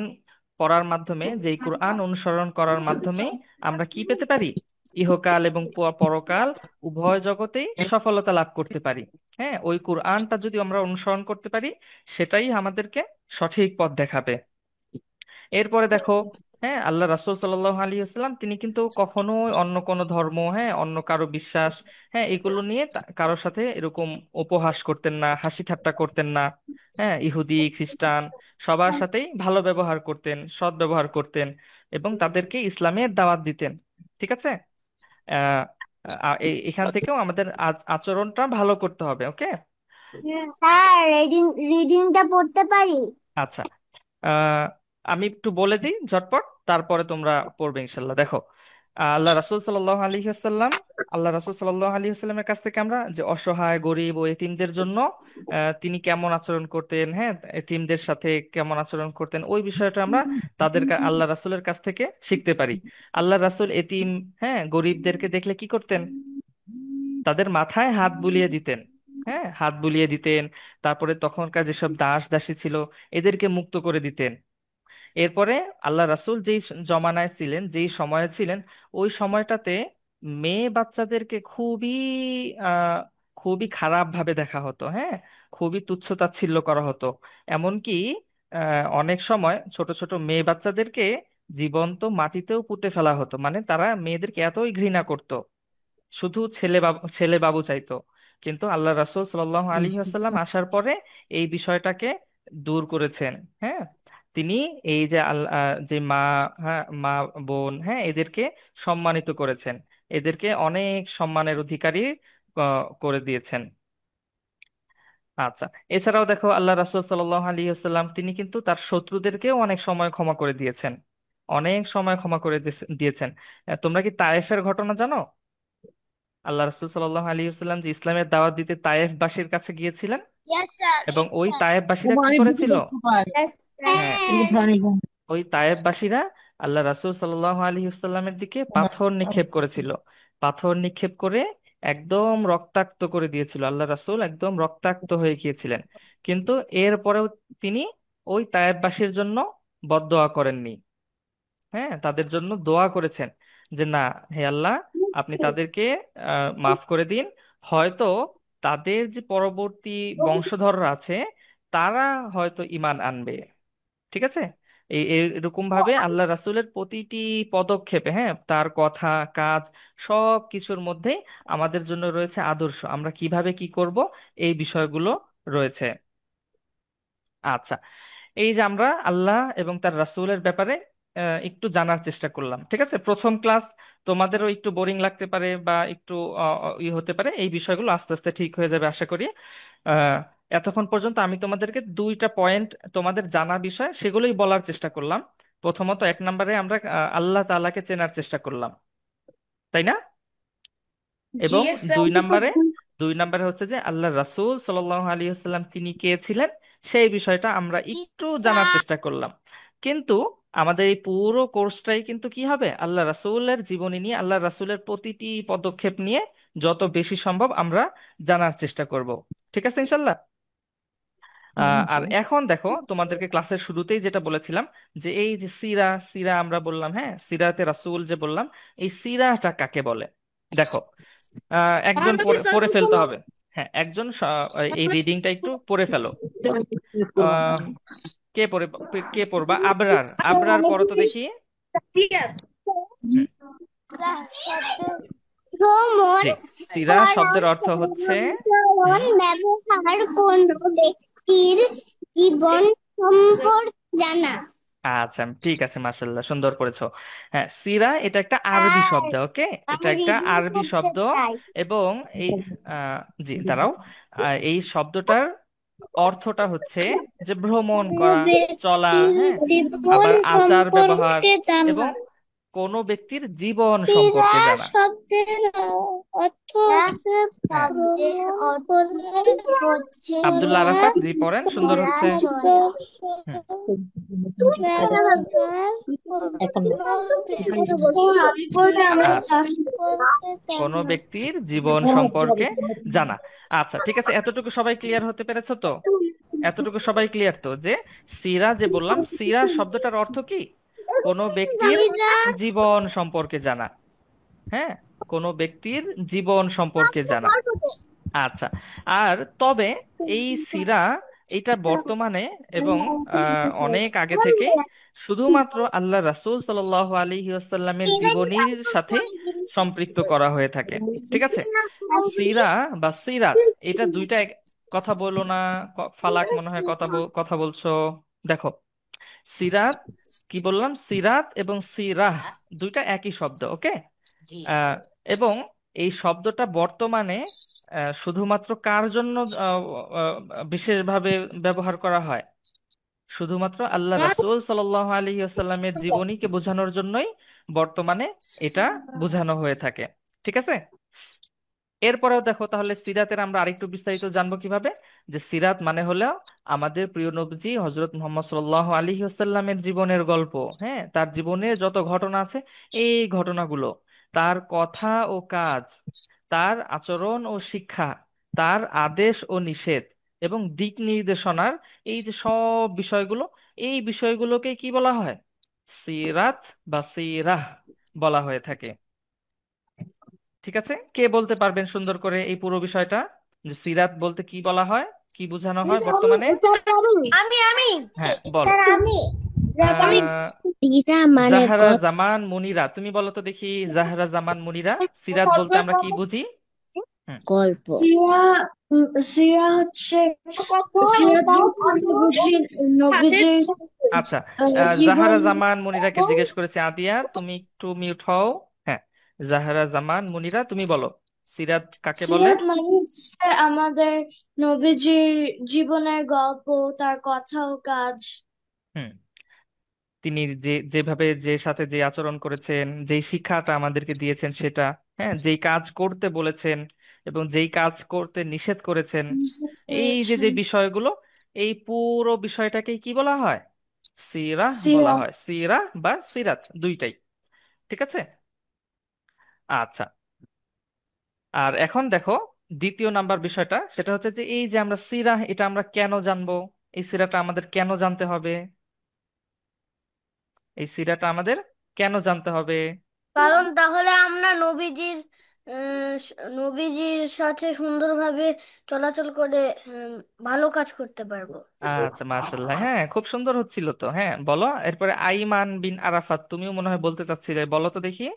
পড়ার মাধ্যমে, যেই কোরআন অনুসরণ করার মাধ্যমে আমরা কি পেতে পারি? ইহকাল এবং পরকাল উভয় জগতেই সফলতা লাভ করতে পারি। হ্যাঁ, ওই কোরআনটা যদি আমরা অনুসরণ করতে পারি, সেটাই আমাদেরকে সঠিক পথ দেখাবে। এরপরে দেখো, হ্যাঁ, আল্লাহ রাসূল সাল্লাল্লাহু আলাইহি ওয়াসাল্লাম তিনি কিন্তু কখনোই অন্য কোনো ধর্ম, হ্যাঁ, অন্য কারো বিশ্বাস, হ্যাঁ, এগুলো নিয়ে কারোর সাথে এরকম উপহাস করতেন না, হাসি ঠাট্টা করতেন না। হ্যাঁ, ইহুদি খ্রিস্টান সবার সাথেই ভালো ব্যবহার করতেন, সৎ ব্যবহার করতেন, এবং তাদেরকে ইসলামের দাওয়াত দিতেন। ঠিক আছে? আহ এখান থেকেও আমাদের আচরণটা ভালো করতে হবে, ওকে? হ্যাঁ, রিডিংটা পড়তে পারি? আচ্ছা, আহ আমি একটু বলে দিই ঝটপট, তারপরে তোমরা পড়বে ইনশাল্লাহ। দেখো, আল্লাহ রাসূল সাল্লাল্লাহু আলাইহি ওয়াসাল্লাম, আল্লাহ রাসূল সাল্লাল্লাহু আলাইহি ওয়াসাল্লামের কাছ থেকে আমরা যে অসহায় গরিব ও এতিমদের জন্য তিনি কেমন আচরণ করতেন, হ্যাঁ, এতিমদের সাথে কেমন আচরণ করতেন, ওই বিষয়টা আমরা আল্লাহ রাসূলের কাছ থেকে শিখতে পারি। আল্লাহ রাসূল এতিম, হ্যাঁ, গরিবদেরকে দেখলে কি করতেন? তাদের মাথায় হাত বুলিয়ে দিতেন। হ্যাঁ, হাত বুলিয়ে দিতেন। তারপরে তখনকার যেসব দাস দাসী ছিল, এদেরকে মুক্ত করে দিতেন। এরপরে আল্লাহ রাসূল যেই জমানায় ছিলেন, যেই সময়ে ছিলেন, ওই সময়টাতে মেয়ে বাচ্চাদেরকে আহ খুবই খারাপ ভাবে দেখা হতো। হ্যাঁ, খুবই তুচ্ছ-তাচ্ছিল্য করা হতো। এমনকি অনেক সময় ছোট ছোট মেয়ে বাচ্চাদেরকে জীবন্ত মাটিতেও পুঁতে ফেলা হতো, মানে তারা মেয়েদেরকে এতই ঘৃণা করত, শুধু ছেলে বাবু চাইতো। কিন্তু আল্লাহ রাসূল সাল্লাল্লাহু আলাইহি ওয়াসাল্লাম আসার পরে এই বিষয়টাকে দূর করেছেন। হ্যাঁ, তিনি এই যে যে মা, হ্যাঁ, মা বোন, হ্যাঁ, এদেরকে সম্মানিত করেছেন, এদেরকে অনেক সম্মানের অধিকারী করে দিয়েছেন। আচ্ছা, এছাড়াও দেখো আল্লাহ রাসূল সাল্লাল্লাহু আলাইহি ওয়াসাল্লাম তিনি কিন্তু তার শত্রুদেরকেও অনেক সময় ক্ষমা করে দিয়েছেন, অনেক সময় ক্ষমা করে দিয়েছেন। তোমরা কি তায়েফের ঘটনা জানো? আল্লাহ রাসূল সাল্লাল্লাহু আলাইহি ওয়াসাল্লাম যে ইসলামের দাওয়াত দিতে তায়েফবাসীর কাছে গিয়েছিলেন, ইয়েস স্যার, এবং ওই স্যার। তায়েফবাসীরা কি করেছিল? Yes, হ্যাঁ, হ্যাঁ। ওই তায়েফবাসীরা আল্লাহ রাসূল সাল্লাল্লাহু আলাইহি ওয়াসাল্লামের দিকে পাথর নিক্ষেপ করেছিল। পাথর নিক্ষেপ করে একদম রক্তাক্ত করে দিয়েছিল, আল্লাহ রাসূল একদম রক্তাক্ত হয়ে গিয়েছিলেন। কিন্তু এরপরেও তিনি ওই তায়েফবাসীর জন্য বদদোয়া করেননি। হ্যাঁ, তাদের জন্য দোয়া করেছেন যে না, হে আল্লাহ, আপনি তাদেরকে মাফ করে দিন। হয়তো তাদের যে পরবর্তী বংশধররা আছে, তারা হয়তো ঈমান আনবে। ঠিক আছে? এরকম ভাবে আল্লাহ রাসূলের প্রতিটি পদক্ষেপে, হ্যাঁ, তার কথা কাজ সব কিছুর মধ্যে আমাদের জন্য রয়েছে আদর্শ, আমরা কিভাবে কি করব, এই বিষয়গুলো রয়েছে। আচ্ছা, এই যে আমরা আল্লাহ এবং তার রাসূলের ব্যাপারে একটু জানার চেষ্টা করলাম। ঠিক আছে, প্রথম ক্লাস, তোমাদেরও একটু বোরিং লাগতে পারে বা একটু হতে পারে, এই বিষয়গুলো আস্তে আস্তে ঠিক হয়ে যাবে আশা করি। আহ, এতক্ষণ পর্যন্ত আমি তোমাদেরকে দুইটা পয়েন্ট তোমাদের জানা বিষয় সেগুলোই বলার চেষ্টা করলাম। প্রথমত, এক নম্বরে আমরা আল্লাহ তাআলাকে চেনার চেষ্টা করলাম, তাই না? জি এবং স্যার। দুই নম্বরে, হচ্ছে যে আল্লাহ রাসূল সাল্লাল্লাহু আলাইহি ওয়াসাল্লাম তিনি কে ছিলেন, সেই বিষয়টা আমরা একটু জানার চেষ্টা করলাম। কিন্তু আমাদের এই পুরো কোর্সটাই কিন্তু কি হবে, আল্লাহ রাসূলের জীবনী নিয়ে, আল্লাহ রাসূলের প্রতিটি পদক্ষেপ নিয়ে যত বেশি সম্ভব আমরা জানার চেষ্টা করব। ঠিক আছে ইনশাল্লাহ। আর এখন দেখো, তোমাদেরকে ক্লাসের শুরুতেই যেটা বলেছিলাম, যে এই যে সিরা, আমরা বললাম, হ্যাঁ, সিরাতে রাসূল যে বললাম, এই সিরাটা কাকে বলে? দেখো, একজন পড়ে পড়ে ফেলতে হবে। হ্যাঁ, একজন এই রিডিংটা একটু পড়ে ফেলো। আহ, কে পড়ে, কে পড়বা? আবরার, পড়ো তো দেখি। হুম, ভ্রমণ জি। সিরা করার শব্দের অর্থ হচ্ছে, সাধারণ হুম, ব্যবহার কোনো ব্যক্তির জীবন সম্পর্কে জানা। আচ্ছা ঠিক আছে, মাশাআল্লাহ, সুন্দর করেছো। হ্যাঁ, সিরা এটা একটা আরবি আর শব্দ, ওকে, এটা আমি একটা রিডিং আরবি করতে শব্দ। চাই। এবং এই জি দাঁড়াও, এই শব্দটার অর্থটা হচ্ছে যে ভ্রমণ কোনো করা, চলা, ব্যক্তির হ্যাঁ, জীবন আবার আচার ব্যবহার, সম্পর্কে এবং জানা। কোনো ব্যক্তির জীবন সিরা সম্পর্কে জানা। শব্দের অর্থ হচ্ছে হ্যাঁ, শব্দের অর্থ হচ্ছে আব্দুল্লাহ ঘোরা, আরাফাত জি পড়েন, সুন্দর হচ্ছে। চলাচল, হুম, ব্যবহার আচ্ছা, সম্পর্কে কোনো জানা। ব্যক্তির জীবন সম্পর্কে জানা। আচ্ছা ঠিক আছে, এতটুকু সবাই ক্লিয়ার হতে পেরেছো তো? এতটুকু সবাই ক্লিয়ার তো, যে সিরা যে বললাম, সিরা শব্দটার অর্থ কি? কোনো ব্যক্তির সিরা জীবন সম্পর্কে জানা। হ্যাঁ, কোনো ব্যক্তির জীবন সম্পর্কে জানা। আচ্ছা, আর তবে এই সিরা, এটা বর্তমানে এবং অনেক আগে থেকে শুধুমাত্র আল্লাহ রাসূল সাল্লাল্লাহু আলাইহি ওয়াসাল্লামের জীবনীর সাথে সম্পৃক্ত করা হয়ে থাকে। ঠিক আছে, সিরা বা সিরাত, এটা দুইটা কথা বলো না। ফালাক মনে হয় কথা বলছো। দেখো, সিরাত, কি বললাম, সিরাত এবং সিরাহ দুইটা একই শব্দ, ওকে। আহ, এবং এই শব্দটা বর্তমানে শুধুমাত্র কার জন্য আহ, বিশেষভাবে ব্যবহার করা হয়? শুধুমাত্র আল্লাহ রাসূল সাল্লাল্লাহু আলাইহি ওয়াসাল্লামের জীবনীকে বোঝানোর জন্যই বর্তমানে এটা বোঝানো হয়ে থাকে। ঠিক আছে, এরপরেও দেখো, তাহলে সিরাতের আমরা আরেকটু বিস্তারিত জানবো কিভাবে, যে সিরাত মানে হলো আমাদের প্রিয় নবীজি হজরত মুহাম্মদ সাল্লাল্লাহু আলাইহি ওয়াসাল্লামের জীবনের গল্প। হ্যাঁ, তার জীবনের যত ঘটনা আছে, এই ঘটনাগুলো, তার কথা ও কাজ, তার আচরণ ও শিক্ষা, তার আদেশ ও নিষেধ এবং দিক নির্দেশনার, এই যে সব বিষয়গুলো, এই বিষয়গুলোকে কি বলা হয়? সিরাত বা সিরাহ বলা হয়ে থাকে। ঠিক আছে, কে বলতে পারবেন সুন্দর করে এই পুরো বিষয়টা, যে সিরাত বলতে কি বলা হয়, কি বোঝানো হয় বর্তমানে? আমি হ্যাঁ বলো। স্যার আমি আমি আহ সিরা মানে জাহরা জামান মুনিরা, তুমি বলো তো দেখি, জাহরা জামান মুনিরা, সিরাত বলতে আমরা কি বুঝি? হুম, গল্প। সিরা সিরা হচ্ছে সিরাত বলতে আমরা বুঝি নবীজির আচ্ছা, জাহারা জীবন। জামান মুনিরাকে জিজ্ঞেস করেছি, আদিয়া তুমি একটু মিউট হও। হ্যাঁ, জাহারা জামান মুনিরা, তুমি বলো সিরাত কাকে বলে? সিরাত মানে হচ্ছে আমাদের নবীজির জীবনের গল্প, তার কথা ও কাজ। হুম, তিনি যেভাবে যে সাথে যে আচরণ করেছেন, যেই শিক্ষাটা আমাদেরকে দিয়েছেন সেটা, হ্যাঁ, যেই কাজ করতে বলেছেন এবং যেই কাজ করতে নিষেধ করেছেন, নিষেধ এই যে যে করেছেন। বিষয়গুলো, এই পুরো বিষয়টাকে কি বলা হয়? সিরাহ বলা সিরাত। হয়, সিরাহ বা সিরাত দুইটাই। ঠিক আছে, আচ্ছা। আর এখন দেখো, দ্বিতীয় নাম্বার বিষয়টা, সেটা হচ্ছে যে এই যে আমরা সিরাহ, এটা আমরা কেন জানবো? এই সিরাটা আমাদের কেন জানতে হবে? এই সিরাটা আমাদের কেন জানতে হবে? কারণ তাহলে আমরা নবীজির সাথে সুন্দরভাবে চলাচল করে ভালো কাজ করতে পারবো। আচ্ছা মাশাআল্লাহ, হ্যাঁ, খুব সুন্দর হচ্ছিল তো। হ্যাঁ বলো, এরপরে আইমান বিন আরাফাত, তুমিও মনে হয় বলতে চাচ্ছিলে, বলো তো দেখি,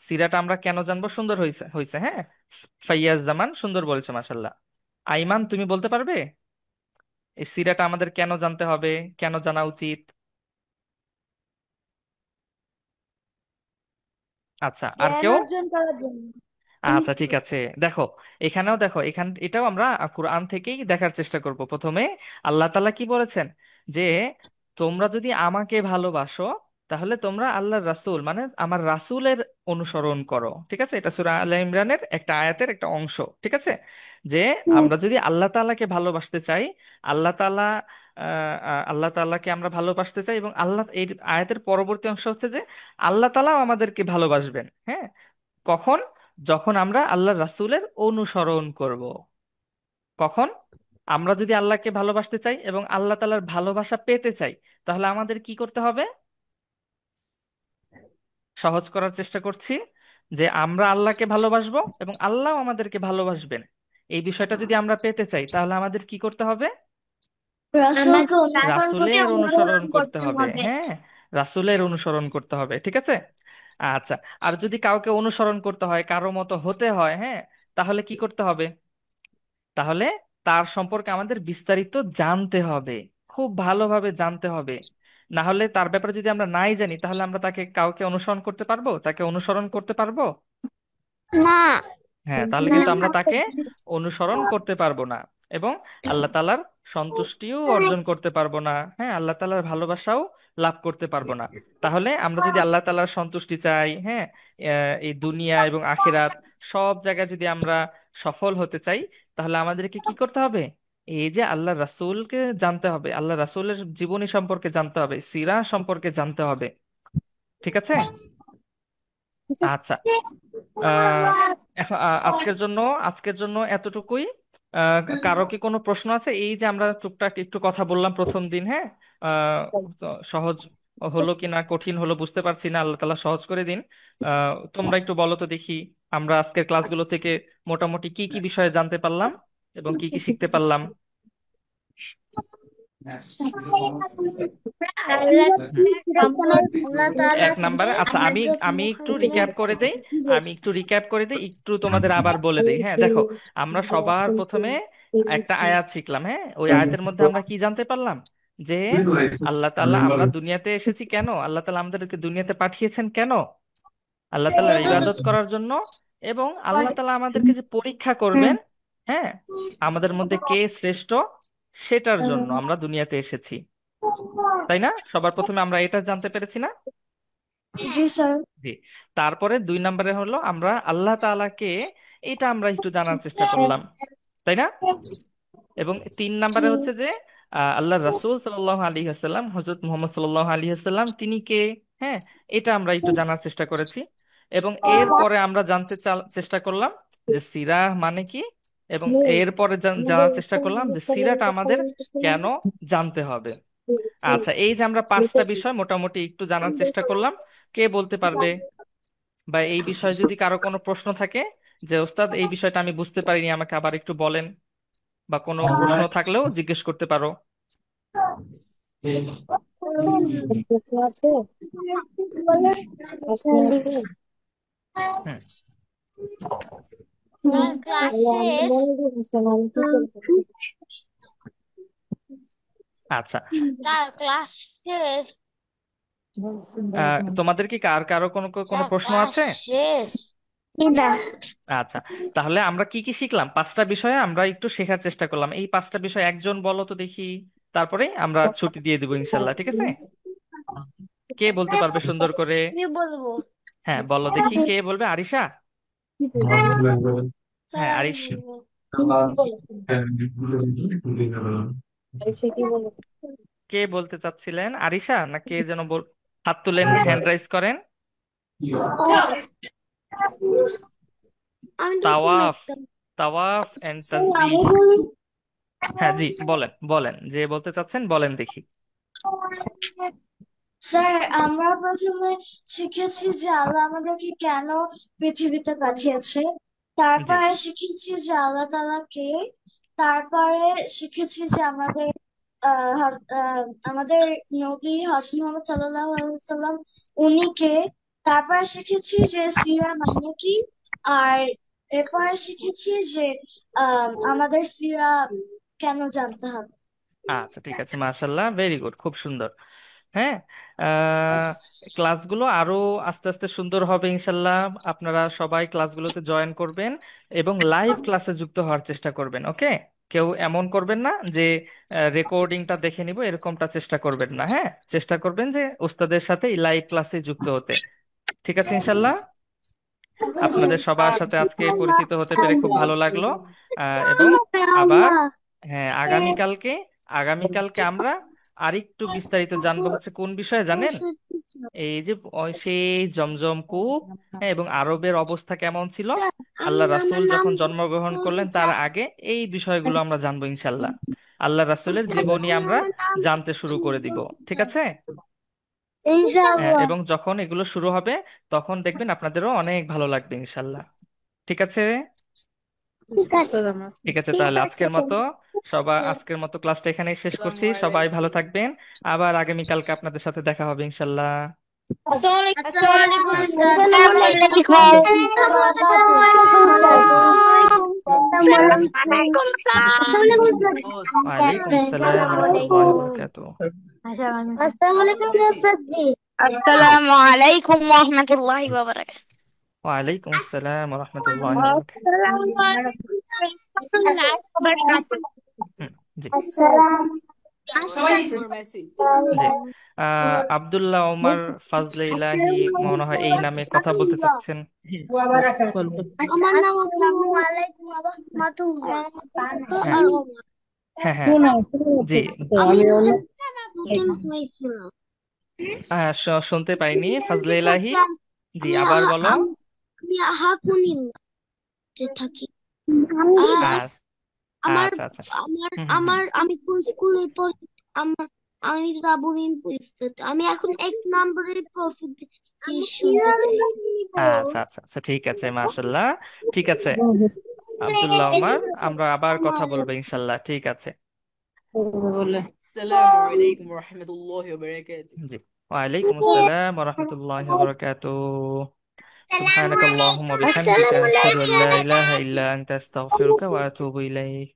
সিরাটা আমরা কেন জানবো? সুন্দর হয়েছে হয়েছে, হ্যাঁ, ফাইয়াজ জামান, সুন্দর বলেছো মাশাআল্লাহ। আইমান, তুমি বলতে পারবে এই সিরাটা আমাদের কেন জানতে হবে, কেন জানা উচিত? আচ্ছা, আর জ্ঞান কেউ? অর্জন করার জন্য। আচ্ছা ঠিক আছে, দেখো এখানেও দেখো, এটাও আমরা কোরআন থেকেই দেখার চেষ্টা করব। প্রথমে আল্লাহ তাআলা কি বলেছেন, যে তোমরা যদি আমাকে ভালোবাসো তাহলে তোমরা আল্লাহর রাসূল মানে আমার রাসূলের অনুসরণ করো। ঠিক আছে, এটা সূরা আলে ইমরানের একটা আয়াতের একটা অংশ। ঠিক আছে, যে আমরা যদি আল্লাহ তাআলাকে ভালোবাসতে চাই, আল্লাহ তাআলা আল্লাহ তাআলাকে আমরা ভালোবাসতে চাই, এবং আল্লাহ এই আয়াতের পরবর্তী অংশ হচ্ছে যে আল্লাহ তাআলাও আমাদেরকে ভালোবাসবেন। হ্যাঁ, কখন? যখন আমরা আল্লাহ রাসূলের অনুসরণ করব। কখন? আমরা যদি আল্লাহকে ভালোবাসতে চাই এবং আল্লাহ তাআলার ভালোবাসা পেতে চাই, তাহলে আমাদের কি করতে হবে? সহজ করার চেষ্টা করছি, যে আমরা আল্লাহকে ভালোবাসবো এবং আল্লাহ আমাদেরকে ভালোবাসবেন। এই বিষয়টা যদি আমরা পেতে চাই, তাহলে আমাদের কি করতে হবে? রাসূলকে রাসূলের অনুসরণ অনুসরণ করতে করতে হবে। হবে। হ্যাঁ, রাসূলের অনুসরণ করতে হবে। ঠিক আছে। আচ্ছা, আর যদি কাউকে অনুসরণ করতে হয়, কারো মতো হতে হয়, হ্যাঁ, তাহলে কি করতে হবে? তাহলে তার সম্পর্কে আমাদের বিস্তারিত জানতে হবে, খুব ভালোভাবে জানতে হবে। না হলে তার ব্যাপারে যদি আমরা নাই জানি, তাহলে আমরা তাকে কাউকে অনুসরণ করতে পারবো, তাকে অনুসরণ করতে পারবো? না। হ্যাঁ, তাহলে কিন্তু আমরা তাকে অনুসরণ করতে পারবো না, এবং আল্লাহ তাআলার সন্তুষ্টিও অর্জন করতে পারবো না। হ্যাঁ, আল্লাহ তাআলার ভালোবাসাও লাভ করতে পারবো না। তাহলে আমরা যদি আল্লাহ তাআলার সন্তুষ্টি চাই, হ্যাঁ, এই দুনিয়া এবং আখিরাত সব জায়গায় যদি আমরা সফল হতে চাই, তাহলে আমাদেরকে কি করতে হবে? এই যে আল্লাহ রাসূলকে জানতে হবে, আল্লাহ রাসূলের জীবনী সম্পর্কে জানতে হবে, সিরা সম্পর্কে জানতে হবে। ঠিক আছে। আচ্ছা, আহ আজকের জন্য এতটুকুই। কারো কি কোনো প্রশ্ন আছে? এই যে আমরা টুকটাক একটু কথা বললাম প্রথম দিন, হ্যাঁ, আহ, তো সহজ হলো কি না কঠিন হলো বুঝতে পারছি না, আল্লাহ তাআলা সহজ করে দিন। তোমরা একটু বলো তো দেখি, আমরা আজকের ক্লাসগুলো থেকে মোটামুটি কি কি বিষয়ে জানতে পারলাম এবং কি কি শিখতে পারলাম? আল্লাহ হুম। আল্লাহ তাআলা এক নাম্বারে, আচ্ছা, আমি আমাদেরকে আমি একটু রিক্যাপ করে দেই। মুহাম্মদ একটু তোমাদের আবার বলে দেই। হ্যাঁ, দেখো, আমরা সবার প্রথমে একটা আয়াত শিখলাম। হ্যাঁ, ওই আয়াতের মধ্যে আমরা কি জানতে পারলাম? যে আল্লাহ তাআলা, আমরা দুনিয়াতে এসেছি কেন, আল্লাহ তাআলা আমাদেরকে দুনিয়াতে পাঠিয়েছেন কেন? আল্লাহ তাআলার ইবাদত করার জন্য, এবং আল্লাহ তাআলা আমাদেরকে যে পরীক্ষা করবেন, হ্যাঁ, আমাদের মধ্যে কে শ্রেষ্ঠ সেটার জন্য আমরা দুনিয়াতে এসেছি। তাই না? সবার প্রথমে আমরা এটা জানতে পেরেছি না? জি স্যার। জি। তারপরে 2 নম্বরে হলো আমরা আল্লাহ তাআলাকে, এটা আমরা একটু জানার চেষ্টা করলাম, তাই না? এবং 3 নম্বরে হচ্ছে যে আল্লাহ রাসূল সাল্লাল্লাহু আলাইহি আসাল্লাম, হযরত মুহাম্মদ সাল্লাল্লাহু আলাইহি আসাল্লাম, তিনি কে? হ্যাঁ, এটা আমরা একটু জানার চেষ্টা করেছি। এবং এরপরে আমরা জানতে চেষ্টা করলাম যে সিরাহ মানে কি, এবং এরপরে জানার চেষ্টা করলাম যে সিরাটা আমাদের কেন জানতে হবে। আচ্ছা, এই যে আমরা 5টা বিষয় মোটামুটি একটু জানার চেষ্টা করলাম। কে বলতে পারবে, বা এই বিষয়ে যদি কারো কোনো প্রশ্ন থাকে, যে ওস্তাদ এই বিষয়টা আমি বুঝতে পারিনি, আমাকে আবার একটু বলেন, বা কোনো প্রশ্ন থাকলেও জিজ্ঞেস করতে পারো। হুম। স্যার ক্লাস শেষ। আচ্ছা, স্যার ক্লাস শেষ। তোমাদের কি কার কারো কোনো কোনো স্যার প্রশ্ন ক্লাস আছে? শেষ। না। আচ্ছা, তাহলে আমরা কি কি শিখলাম? 5টা বিষয়ে আমরা একটু শেখার চেষ্টা করলাম। এই 5টা বিষয় একজন বলো তো দেখি, তারপরে আমরা ছুটি দিয়ে দেবো ইনশাল্লাহ। ঠিক আছে, কে বলতে পারবে সুন্দর করে? কি বলবো? হ্যাঁ, বলো দেখি, কে বলবে? আরিশা? স্যার হ্যাঁ, আমি আরিশ, বলবো। কে বলতে চাচ্ছিলেন? আরিশা না কে যেন হাত তুলেন, হ্যান্ড রাইজ করেন। আমি তো তাওয়াফ, সিলেক্ট। তাওয়াফ এন্ড তাসবিহ। হ্যাঁ জি, বলেন বলেন, যে বলতে চাচ্ছেন বলেন দেখি। স্যার আমরা প্রথমে শিখেছি যে আল্লাহ আমাদেরকে কেন পৃথিবীতে পাঠিয়েছে, জি। তারপরে শিখেছি যে আল্লাহ তাআলা কে, তারপরে শিখেছি যে আমাদের নবী হযরত মুহাম্মদ সাল্লাল্লাহু আলাইহি ওয়াসাল্লাম উনি কে, তারপরে শিখেছি যে সিরা মানে কি, আর এরপরে শিখেছি যে আমাদের সিরা কেন জানতে হবে। আচ্ছা ঠিক আছে, মাশাল্লাহ, ভেরি গুড, খুব সুন্দর। হ্যাঁ, আহ, ক্লাসগুলো আরো আস্তে আস্তে সুন্দর হবে ইনশাল্লাহ। আপনারা সবাই ক্লাসগুলোতে জয়েন করবেন এবং লাইভ ক্লাসে যুক্ত হওয়ার চেষ্টা করবেন। ওকে, কেউ এমন করবেন না যে রেকর্ডিংটা দেখে নিব, এরকমটা চেষ্টা করবেন না। হ্যাঁ, চেষ্টা করবেন যে ওস্তাদের সাথে লাইভ ক্লাসে যুক্ত হতে। ঠিক আছে ইনশাল্লাহ। আপনাদের সবার সাথে আজকে পরিচিত হতে পেরে খুব ভালো লাগলো। এবং আবার, হ্যাঁ, আগামীকালকে আমরা আরেকটু বিস্তারিত জানবো হচ্ছে কোন বিষয়ে জানেন? এই যে সেই জমজম কূপ, হ্যাঁ, এবং আরবের অবস্থা কেমন ছিল আল্লাহ রাসূল যখন জন্মগ্রহণ করলেন তার আগে, এই বিষয়গুলো আমরা জানবো ইনশাল্লাহ। আল্লাহ রাসূলের জীবনী আমরা জানতে শুরু করে দিব। ঠিক আছে? এবং যখন এগুলো শুরু হবে তখন দেখবেন আপনাদেরও অনেক ভালো লাগবে ইনশাল্লাহ। ঠিক আছে? ঠিক আছে, তাহলে আজকের মতো ক্লাসটা এখানেই শেষ করছি। সবাই ভালো থাকবেন। আবার আগামীকালকে আপনাদের সাথে দেখা হবে ইনশাল্লাহ। আসসালামু আলাইকুম আচ্ছা। উস্তাদ। ওয়ালাইকুম আসসালাম রহমতুল্লাহি ওয়া বারাকাতুহু। আসসালামু আলাইকুম উস্তাদ জি। আসসালামু আলাইকুম ওয়া রাহমাতুল্লাহি ওয়া বারাকাতুহু। ওয়ালাইকুম আসসালাম রহমতুল্লাহি ওয়া বারাকাতুহু। হুম, জি। জি। আব্দুল্লাহ ওমর ফাজলে ইলাহি মনে হয় এই নামে কথা বলতে চাচ্ছেন। আমার নাম আসসালামু আলাইকুম ওয়া রাহমাতুল্লাহ। হ্যাঁ, হ্যাঁ, হ্যাঁ, জি। আমি নতুন হয়েছিলাম। শুনতে পাইনি ফাজলে ইলাহি। জি, আমি আবার বলো। আমি আহাকুনিন থাকি। আহ, আর আমার আচ্ছা, আচ্ছা। আমার হুম, হুম, হুম। আমার আমি কোন স্কুলে পড়ি? আমার আমি রাবুরিন পরিস্থিতি। আমি এখন 1 নম্বরের প্রফিট শুনতে চাই। আচ্ছা, আচ্ছা, আচ্ছা, ঠিক আছে, মাশাল্লাহ। ঠিক আছে আব্দুল্লাহ ওমর, আমরা আবার কথা বলবো ইনশাল্লাহ। ঠিক আছে। আসসালামু আলাইকুম ওয়া রাহমাতুল্লাহি ওয়া বারাকাতুহু। জি। ওয়ালাইকুম আসসালাম ওয়া রাহমাতুল্লাহি ওয়া বারাকাতুহু। সুবহানাকাল্লাহুম্মা বিহামদিকা আসসালামু আশহাদু আল্লা ইলাহা আলাইকুম। ইল্লা আনতা আস্তাগফিরুকা ওয়া আতুবু ইলাইক।